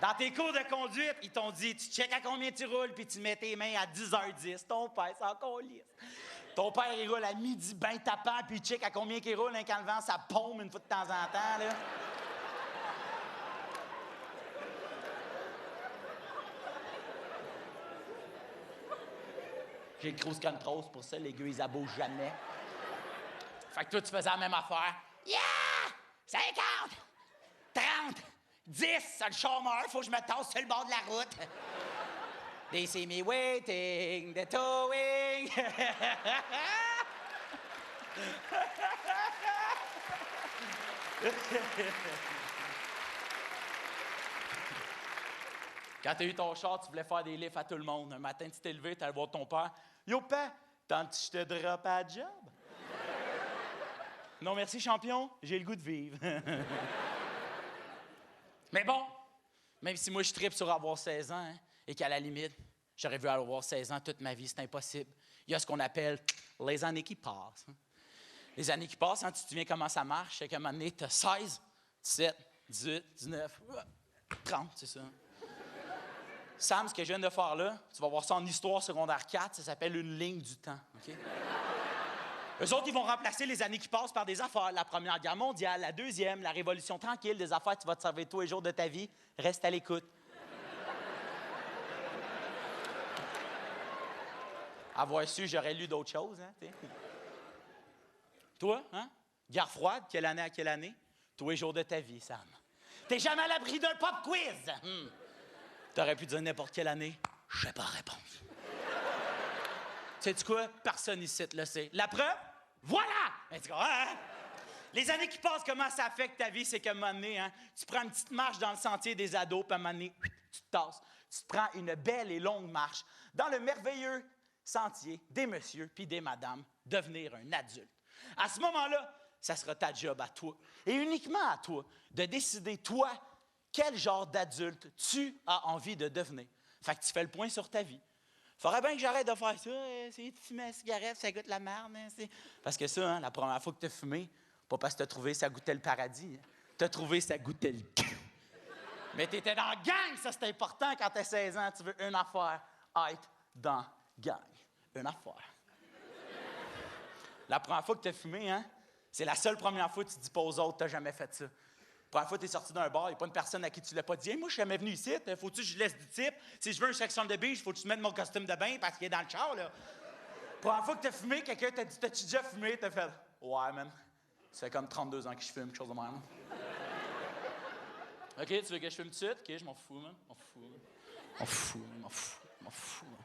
Dans tes cours de conduite, ils t'ont dit, tu checkes à combien tu roules, puis tu mets tes mains à 10h10. Ton père, c'est encore lisse. Ton père, il roule à midi, ben tapant, puis il check à combien qu'il roule, quand le vent, ça paume une fois de temps en temps, là. J'ai le cruise control, c'est pour ça, l'aiguille, ils abougent jamais. Fait que toi, tu faisais la même affaire. Yeah! 50! 30! 10! Ça le char meurt, faut que je me tasse sur le bord de la route. They see me waiting, the towing. Quand t'as eu ton char, tu voulais faire des lifts à tout le monde. Un matin, tu t'es levé, t'allais voir ton père. Yo, père, tant que je te drop à la job? Non, merci, champion, j'ai le goût de vivre. Mais bon, même si moi, je tripe sur avoir 16 ans, hein, et qu'à la limite, j'aurais vu avoir 16 ans toute ma vie, c'est impossible. Il y a ce qu'on appelle les années qui passent. Hein. Les années qui passent, hein, tu te souviens comment ça marche? C'est qu'à un moment donné, tu as 16, 17, 18, 19, 30, c'est ça. Sam, ce que je viens de faire là, tu vas voir ça en histoire secondaire 4, ça s'appelle une ligne du temps. OK? Eux autres, ils vont remplacer les années qui passent par des affaires. La Première Guerre mondiale, la Deuxième, la Révolution tranquille, des affaires que tu vas te servir tous les jours de ta vie. Reste à l'écoute. Avoir su, j'aurais lu d'autres choses, hein, t'sais. Toi, hein? Guerre froide, quelle année à quelle année? Tous les jours de ta vie, Sam. T'es jamais à l'abri d'un pop quiz! T'aurais pu dire n'importe quelle année. Je sais pas répondre. Sais-tu quoi? Personne ici le sait. La preuve? Voilà! Ben, tu vois, hein? Les années qui passent, comment ça affecte ta vie? C'est qu'à un moment donné, hein, tu prends une petite marche dans le sentier des ados, puis à un moment donné, tu te tasses. Tu te prends une belle et longue marche dans le merveilleux sentier des messieurs puis des madames devenir un adulte. À ce moment-là, ça sera ta job à toi, et uniquement à toi, de décider, toi, quel genre d'adulte tu as envie de devenir. Fait que tu fais le point sur ta vie. Faudrait bien que j'arrête de faire ça, essayer de fumer la cigarette, ça goûte la merde. Hein, parce que ça, hein, la première fois que tu as fumé, pas parce que tu as trouvé ça goûtait le paradis, hein, tu as trouvé ça goûtait le cul. Mais tu étais dans la gang, ça c'est important quand tu as 16 ans, tu veux une affaire, être dans la gang. Une affaire. La première fois que tu as fumé, hein, c'est la seule première fois que tu dis pas aux autres, tu n'as jamais fait ça. La première fois que tu es sorti d'un bar, il n'y a pas une personne à qui tu ne l'as pas dit. Hey, moi, je suis jamais venu ici. Faut-tu que je laisse du type? Si je veux une section de beach, faut que tu mettes mon costume de bain parce qu'il est dans le char, là. La première fois que tu as fumé, quelqu'un t'a dit, t'as-tu déjà fumé? T'as fait, ouais, man. Ça fait comme 32 ans que je fume, quelque chose de même. OK, tu veux que je fume tout de suite? OK, je m'en fous, man. M'en fous, man. M'en fous, man. M'en fous, m'en fous, man.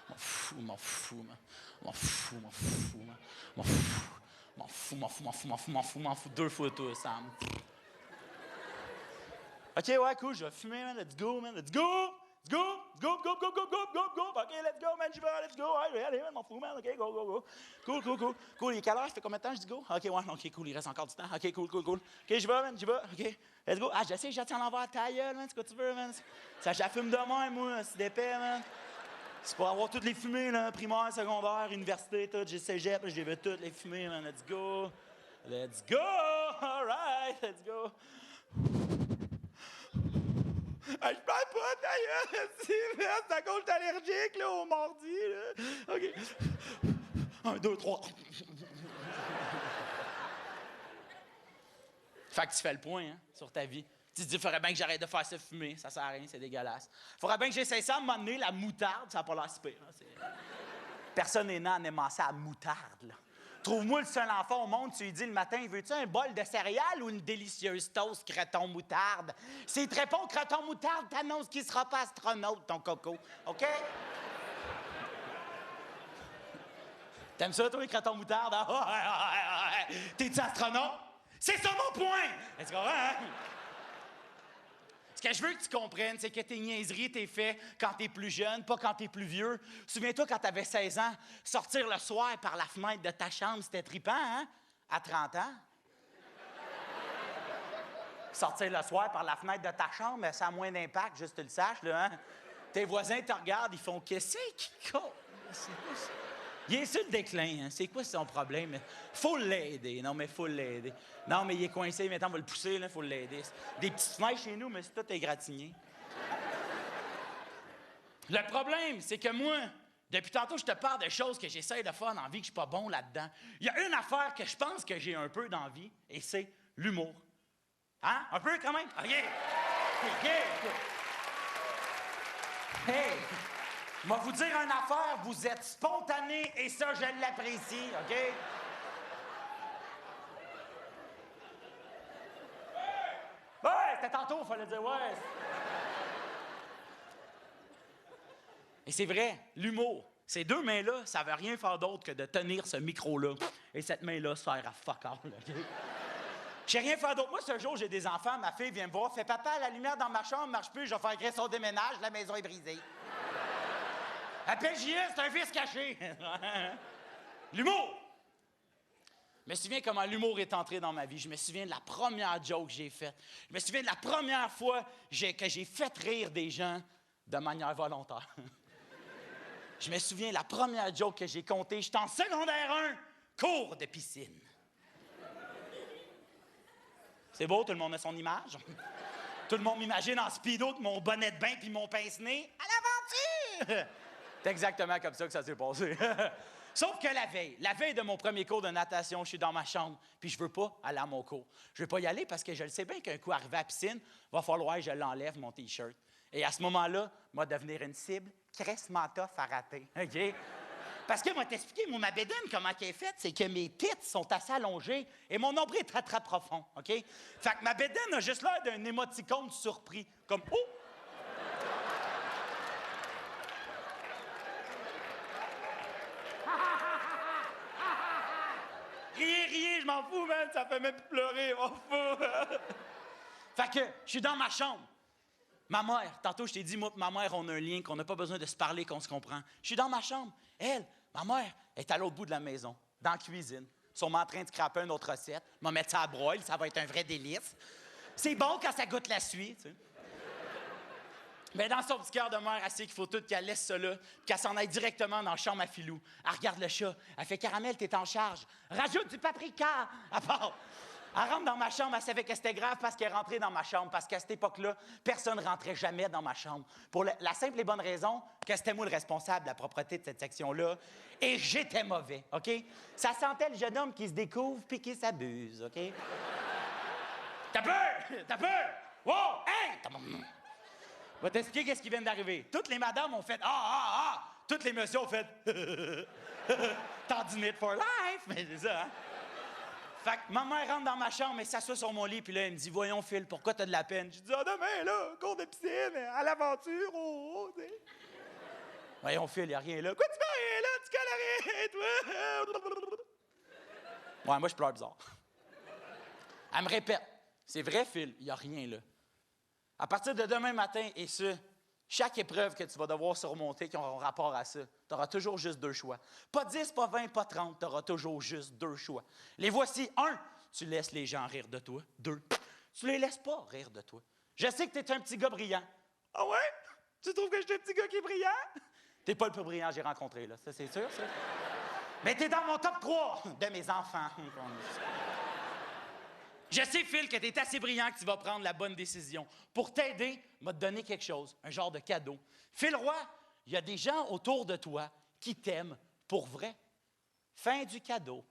M'en fous, m'en fous, man. M'en fous, m'en fous, man. M'en fous. M'en fous, m'en fous, m'en fous, m'en fous, m'en fous, m'en fous. 2 fois toi, Sam. OK, ouais, cool, je vais fumer, man. Let's go, man. Let's go! Let's go! Go, go, go, go, go, go, go! OK, let's go, man. J'y vais, let's go. Allez, man, m'en fous, man. OK, go, go, go. Cool, cool, cool. Cool, il est quelle heure? Ça fait combien de temps je dis go? OK, ouais, OK, cool, il reste encore du temps. OK, cool, cool, cool. OK, j'y vais, man, j'y vais. OK, let's go. Ah, j'essaie, j'attends l'envers ta gueule, man. C'est quoi tu veux, man? Ça, j'affume de même, moi. C'est d'épais, man. C'est pour avoir toutes les fumées, là. Primaire, secondaire, université, tout. J'ai cégep, je les veux toutes les fumées, man. Let's go. Let's go! All right, let's go. Je parle pas, d'ailleurs. C'est à cause que je suis allergique, là, au mardi, là. OK. 1, 2, 3. Fait que tu fais le point, hein, sur ta vie. Tu te dis, faudrait bien que j'arrête de faire ça fumer, ça sert à rien, c'est dégueulasse. Faudrait bien que j'essaie ça à un moment donné, la moutarde, ça n'a pas l'air si pire. Hein, personne n'est né en aimant ça, la moutarde, là. Trouve-moi le seul enfant au monde, tu lui dis le matin, veux-tu un bol de céréales ou une délicieuse toast croton moutarde? S'il te répond croton moutarde, t'annonces qu'il sera pas astronaute, ton coco. OK? T'aimes ça, toi, les crotons moutarde? T'es-tu astronaute? C'est ça mon point! Est-ce que, hein? Ce que je veux que tu comprennes, c'est que tes niaiseries, t'es fait quand t'es plus jeune, pas quand t'es plus vieux. Souviens-toi, quand t'avais 16 ans, sortir le soir par la fenêtre de ta chambre, c'était trippant, hein? À 30 ans. Sortir le soir par la fenêtre de ta chambre, ça a moins d'impact, juste que tu le saches, là, hein? Tes voisins te regardent, ils font « Qu'est-ce qui compte? C'est quoi ça? » Il est sur le déclin, hein? C'est quoi son problème? Faut l'aider. Non, mais faut l'aider. Non, mais il est coincé, maintenant on va le pousser, là, faut l'aider. Des petites fenêtres chez nous, mais c'est tout égratigné. Le problème, c'est que moi, depuis tantôt, je te parle de choses que j'essaie de faire dans la vie, que je suis pas bon là-dedans. Il y a une affaire que je pense que j'ai un peu dans la vie, et c'est l'humour. Hein? Un peu, quand même? OK. OK. Hey! Je vais vous dire une affaire, vous êtes spontané et ça, je l'apprécie, OK? Ouais, c'était tantôt, il fallait dire ouais. Et c'est vrai, l'humour, ces deux mains-là, ça veut rien faire d'autre que de tenir ce micro-là. Et cette main-là sert à fuck all, OK? J'ai rien faire d'autre. Moi, ce jour, j'ai des enfants, ma fille vient me voir, fait « Papa, la lumière dans ma chambre marche plus, je vais faire créer son déménage, la maison est brisée. » Appelle JS, c'est un vice caché. L'humour. Je me souviens comment l'humour est entré dans ma vie. Je me souviens de la première joke que j'ai faite. Je me souviens de la première fois que j'ai fait rire des gens de manière volontaire. Je me souviens de la première joke que j'ai contée. J'étais en secondaire 1, cours de piscine. C'est beau, tout le monde a son image. Tout le monde m'imagine en speedo avec mon bonnet de bain puis mon pince-nez. À l'aventure! C'est exactement comme ça que ça s'est passé. Sauf que la veille de mon premier cours de natation, je suis dans ma chambre, puis je veux pas aller à mon cours. Je veux pas y aller parce que je le sais bien qu'un coup arrivé à la piscine, va falloir que je l'enlève, mon T-shirt. Et à ce moment-là, moi, devenir une cible, crissement tough à rater, OK? Parce que, moi, t'expliquer, ma bédaine, comment elle est faite, c'est que mes tits sont assez allongés et mon nombril est très, très profond, OK? Fait que ma bédaine a juste l'air d'un émoticône surpris, comme « Oh! » Riez, je m'en fous, man, ça fait même plus pleurer, je m'en fous. Fait que, je suis dans ma chambre. Ma mère, tantôt, je t'ai dit, moi et ma mère, on a un lien, qu'on n'a pas besoin de se parler, qu'on se comprend. Je suis dans ma chambre. Elle, ma mère, est à l'autre bout de la maison, dans la cuisine. Sûrement en train de scraper une autre recette. Je vais mettre ça à broil, ça va être un vrai délice. C'est bon quand ça goûte la suie, tu sais. Mais dans son petit cœur de mère, elle sait qu'il faut tout qu'elle laisse ça là, qu'elle s'en aille directement dans la chambre à Filou. Elle regarde le chat. Elle fait « Caramel, t'es en charge. Rajoute du paprika. » À part. Elle rentre dans ma chambre, elle savait que c'était grave parce qu'elle est rentrée dans ma chambre. Parce qu'à cette époque-là, personne ne rentrait jamais dans ma chambre. Pour la simple et bonne raison que c'était moi le responsable de la propreté de cette section-là. Et j'étais mauvais, OK? Ça sentait le jeune homme qui se découvre puis qui s'abuse, OK? T'as peur? T'as peur? Wow! Hey! Je vais t'expliquer qu'est-ce qui vient d'arriver. Toutes les madames ont fait « Ah! » Toutes les messieurs ont fait « Tendinite for life! » Mais c'est ça, hein? Fait que ma mère rentre dans ma chambre et s'assoit sur mon lit, puis là, elle me dit « Voyons, Phil, pourquoi t'as de la peine? » Je dis « Ah, demain, là, cours de piscine, à l'aventure, oh, tu sais. » Voyons, Phil, y a rien là. « Quoi, tu fais rien là? Tu connais rien, toi? » Ouais, moi, je pleure bizarre. Elle me répète « C'est vrai, Phil, y a rien là. À partir de demain matin, et chaque épreuve que tu vas devoir surmonter qui aura rapport à ça, tu auras toujours juste 2 choix. Pas 10, pas 20, pas 30, tu auras toujours juste 2 choix. Les voici. 1, tu laisses les gens rire de toi. 2, tu les laisses pas rire de toi. Je sais que tu es un petit gars brillant. Ah ouais? Tu trouves que je suis un petit gars qui est brillant? T'es pas le plus brillant que j'ai rencontré, là. Ça, c'est sûr, ça. Mais t'es dans mon top 3 de mes enfants. Je sais, Phil, que t'es assez brillant que tu vas prendre la bonne décision. Pour t'aider, m'a te donner quelque chose, un genre de cadeau. Phil Roy, il y a des gens autour de toi qui t'aiment pour vrai. Fin du cadeau.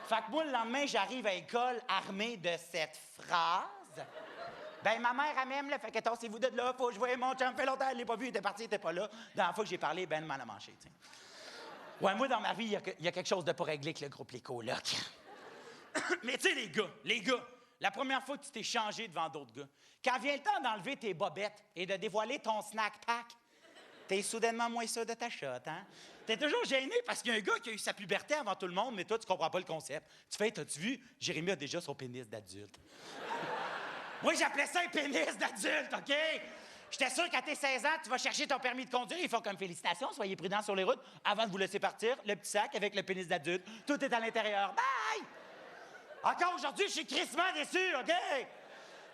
Fait que moi, le lendemain, j'arrive à l'école armé de cette phrase. Ben, ma mère, elle m'aime, là, fait que tassez-vous de là, faut que je voie mon chum, fait longtemps, elle l'a pas vu, il était parti, il était pas là. Dans la fois que j'ai parlé, ben, elle m'en a mangé, tu sais. Ouais, moi, dans ma vie, il y a quelque chose de pas réglé avec le groupe Les Colocs. Mais tu sais, les gars, la première fois que tu t'es changé devant d'autres gars, quand vient le temps d'enlever tes bobettes et de dévoiler ton snack pack, t'es soudainement moins sûr de ta shot, hein? T'es toujours gêné parce qu'il y a un gars qui a eu sa puberté avant tout le monde, mais toi, tu comprends pas le concept. Tu fais, t'as-tu vu? Jérémy a déjà son pénis d'adulte. Moi, j'appelais ça un pénis d'adulte, OK? J'étais sûr qu'à tes 16 ans, tu vas chercher ton permis de conduire. Ils font comme félicitations, soyez prudents sur les routes. Avant de vous laisser partir, le petit sac avec le pénis d'adulte, tout est à l'intérieur. Bye! Encore aujourd'hui, je suis crissement déçu, OK?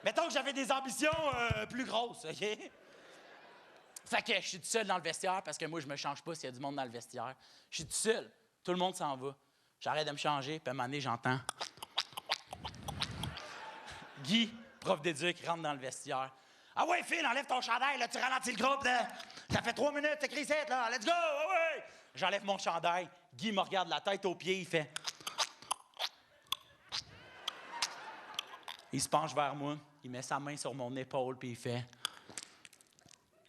Mettons que j'avais des ambitions plus grosses, OK? Fait que je suis tout seul dans le vestiaire parce que moi, je me change pas s'il y a du monde dans le vestiaire. Je suis tout seul. Tout le monde s'en va. J'arrête de me changer, puis à un moment donné, j'entends Guy, prof d'éduc, rentre dans le vestiaire. « Ah ouais, Phil, enlève ton chandail, là, tu ralentis le groupe, là. Ça fait 3 minutes, t'es crissé, là. Let's go, ah ouais! » J'enlève mon chandail. Guy me regarde la tête aux pieds, il fait... Il se penche vers moi, il met sa main sur mon épaule, puis il fait...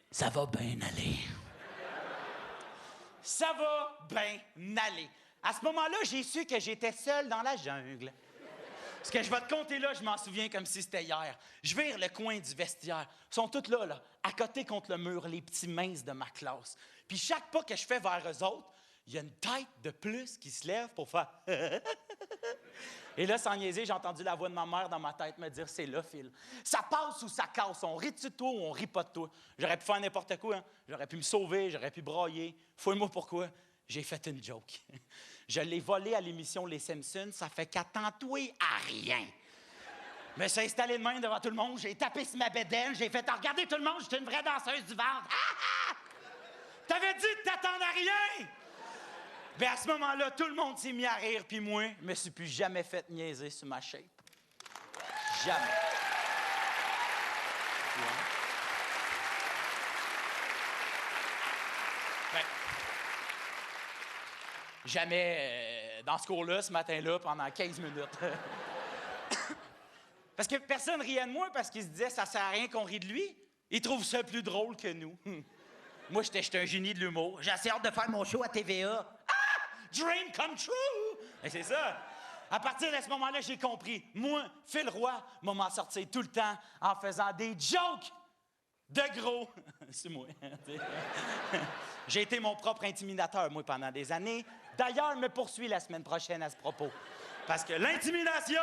Ça va bien aller. Ça va bien aller. À ce moment-là, j'ai su que j'étais seul dans la jungle. Ce que je vais te conter là, je m'en souviens comme si c'était hier. Je vire le coin du vestiaire. Ils sont tous là, à côté contre le mur, les petits minces de ma classe. Puis chaque pas que je fais vers eux autres, il y a une tête de plus qui se lève pour faire... Et là, sans niaiser, j'ai entendu la voix de ma mère dans ma tête me dire « C'est là, Phil. Ça passe ou ça casse. On rit-tu de toi ou on rit pas de toi? » J'aurais pu faire n'importe quoi. Hein? J'aurais pu me sauver, j'aurais pu brailler. Fouille-moi pourquoi. J'ai fait une joke. Je l'ai volé à l'émission Les Simpsons. Ça fait 4 ans, toi, à rien. Je me suis installé de main devant tout le monde. J'ai tapé sur ma bédaine. J'ai fait « Regardez tout le monde, j'étais une vraie danseuse du ventre. Ah, ah! T'avais dit de t'attendre à rien! » Bien, à ce moment-là, tout le monde s'est mis à rire, puis moi, je me suis plus jamais fait niaiser sur ma shape. Jamais. Ben, jamais dans ce cours-là, ce matin-là, pendant 15 minutes. Parce que personne riait de moi parce qu'il se disait « Ça sert à rien qu'on rit de lui. » Il trouve ça plus drôle que nous. Moi, j'étais un génie de l'humour. J'ai assez hâte de faire mon show à TVA. Dream come true! Et c'est ça. À partir de ce moment-là, j'ai compris. Moi, Phil Roy, m'en sortir tout le temps en faisant des jokes de gros. C'est moi. J'ai été mon propre intimidateur, moi, pendant des années. D'ailleurs, me poursuit la semaine prochaine à ce propos. Parce que l'intimidation...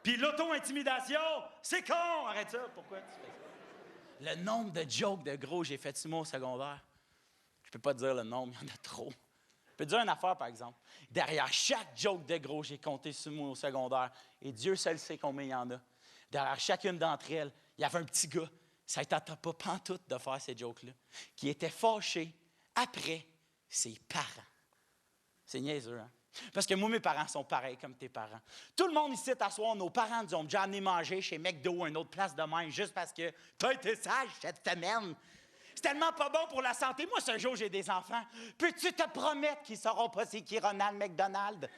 Puis l'auto-intimidation, c'est con! Arrête ça. Pourquoi tu fais ça? Le nombre de jokes de gros que j'ai fait sur moi au secondaire, je peux pas te dire le nombre, il y en a trop. Je peux te dire une affaire, par exemple. Derrière chaque joke de gros, j'ai compté sur moi au secondaire, et Dieu seul sait combien il y en a. Derrière chacune d'entre elles, il y avait un petit gars, ça ne tentait pas pantoute de faire ces jokes-là, qui était fâché après ses parents. C'est niaiseux, hein? Parce que moi, mes parents sont pareils comme tes parents. Tout le monde ici, à soir, nos parents nous ont déjà amené manger chez McDo ou une autre place de même, juste parce que t'as été sage cette semaine. C'est tellement pas bon pour la santé. Moi, ce jour, j'ai des enfants. Peux-tu te promettre qu'ils sauront pas c'est qui Ronald McDonald?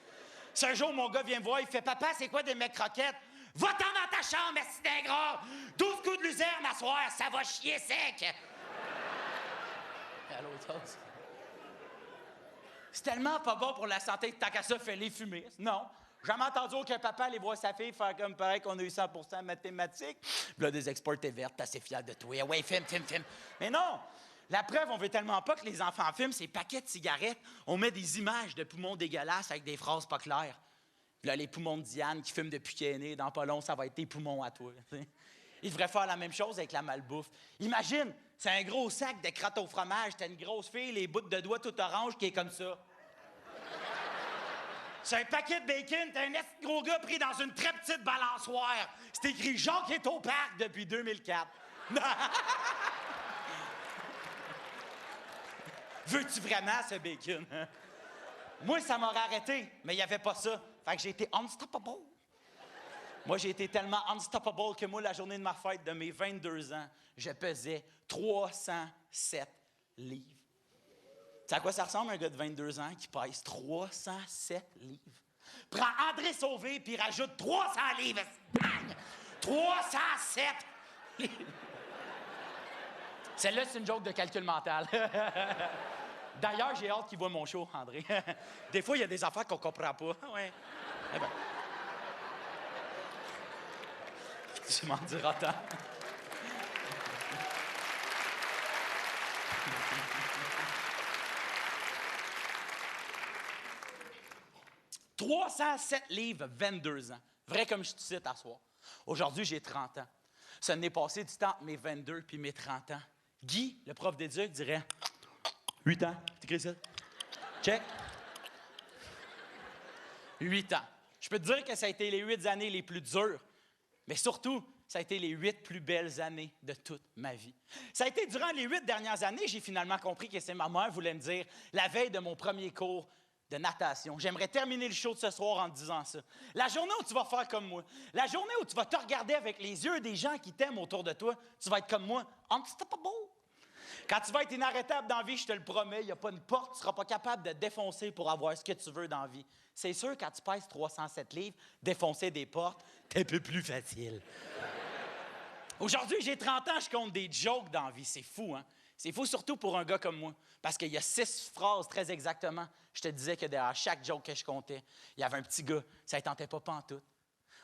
Ce jour, mon gars vient me voir, il fait « Papa, c'est quoi des McCroquettes? » « Va-t'en dans ta chambre, merci d'un gras! 12 coups de luzerne à soir, ça va chier sec! » À l'autre chose. C'est tellement pas bon pour la santé que tant qu'à ça, fais-les fumer. Non. Jamais entendu aucun papa aller voir sa fille faire comme pareil qu'on a eu 100% en mathématiques. Puis là, des exports, t'es verte, t'es assez fière de toi. Ouais, filme. Mais non! La preuve, on veut tellement pas que les enfants filment ces paquets de cigarettes. On met des images de poumons dégueulasses avec des phrases pas claires. Puis là, les poumons de Diane qui fument depuis qu'elle est née, dans pas long, ça va être tes poumons à toi. T'sais. Ils devraient faire la même chose avec la malbouffe. Imagine, c'est un gros sac de crottes au fromage, t'as une grosse fille, les bouts de doigts tout orange qui est comme ça. C'est un paquet de bacon, t'as un gros gars pris dans une très petite balançoire. C'est écrit « Jacques est au parc depuis 2004 ». Veux-tu vraiment ce bacon? Moi, ça m'aurait arrêté, mais il n'y avait pas ça. Fait que j'ai été unstoppable. Moi, j'ai été tellement unstoppable que moi, la journée de ma fête de mes 22 ans, je pesais 307 livres. Tu sais à quoi ça ressemble, un gars de 22 ans qui pèse 307 livres? Prends André Sauvé puis rajoute 300 livres. Bang! 307 livres. Celle-là, c'est une joke de calcul mental. D'ailleurs, j'ai hâte qu'il voit mon show, André. Des fois, il y a des affaires qu'on comprend pas. Ouais. Eh ben. Tu m'en diras tant. « 307 livres, 22 ans. Vrai comme je te cite à soir. Aujourd'hui, j'ai 30 ans. Ça n'est passé du temps entre mes 22 puis mes 30 ans. Guy, le prof d'éduc, dirait 8 ans. T'écris ça? Check. 8 ans. Je peux te dire que ça a été les 8 années les plus dures, mais surtout, ça a été les 8 plus belles années de toute ma vie. Ça a été durant les 8 dernières années, j'ai finalement compris que c'est ma mère voulait me dire la veille de mon premier cours de natation. J'aimerais terminer le show de ce soir en te disant ça. La journée où tu vas faire comme moi, la journée où tu vas te regarder avec les yeux des gens qui t'aiment autour de toi, tu vas être comme moi, unstoppable. Quand tu vas être inarrêtable dans la vie, je te le promets, il n'y a pas une porte, tu ne seras pas capable de défoncer pour avoir ce que tu veux dans la vie. C'est sûr, quand tu pèses 307 livres, défoncer des portes, c'est un peu plus facile. Aujourd'hui, j'ai 30 ans, je compte des jokes dans la vie. C'est fou, hein? C'est fou surtout pour un gars comme moi. Parce qu'il y a 6 phrases très exactement. Je te disais que derrière chaque joke que je comptais, il y avait un petit gars. Ça ne tentait pas pantoute.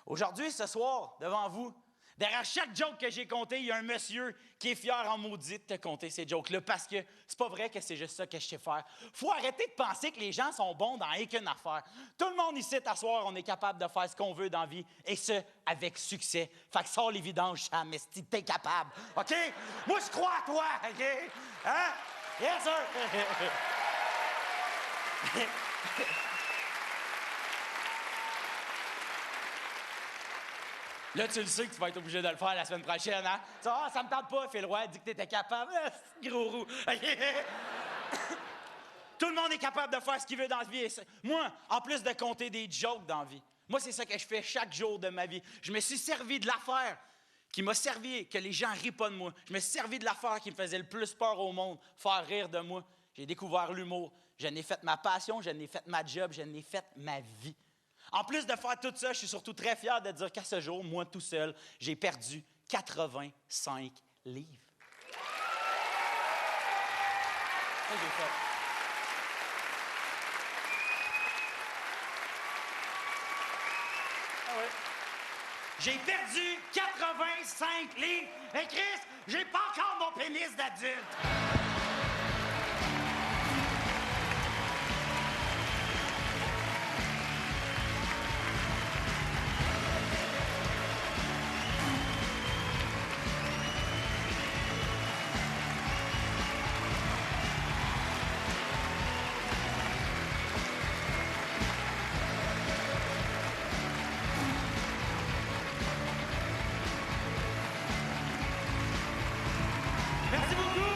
Aujourd'hui, ce soir, devant vous, derrière chaque joke que j'ai compté, il y a un monsieur qui est fier en maudit de te compter ces jokes-là. Parce que c'est pas vrai que c'est juste ça que je sais faire. Faut arrêter de penser que les gens sont bons dans aucune affaire. Tout le monde ici, à soir, on est capable de faire ce qu'on veut dans la vie. Et ce, avec succès. Fait que sors les vidanges, Cham, mais si t'es capable. OK? Moi, je crois à toi. OK? Hein? Yes, sir! Là, tu le sais que tu vas être obligé de le faire la semaine prochaine, hein? Ça me tente pas, Phil Roy, dit que t'étais capable. Ah, c'est gros roux. Tout le monde est capable de faire ce qu'il veut dans la vie. Moi, en plus de compter des jokes dans la vie, moi, c'est ça que je fais chaque jour de ma vie. Je me suis servi de l'affaire qui m'a servi, que les gens rient pas de moi. Je me suis servi de l'affaire qui me faisait le plus peur au monde, faire rire de moi. J'ai découvert l'humour. Je n'ai fait ma passion, je n'ai fait ma job, je n'ai fait ma vie. En plus de faire tout ça, je suis surtout très fier de dire qu'à ce jour, moi tout seul, j'ai perdu 85 livres. Ça, j'ai fait. Ah ouais. J'ai perdu 85 livres. Et Chris, j'ai pas encore mon pénis d'adulte. Merci beaucoup!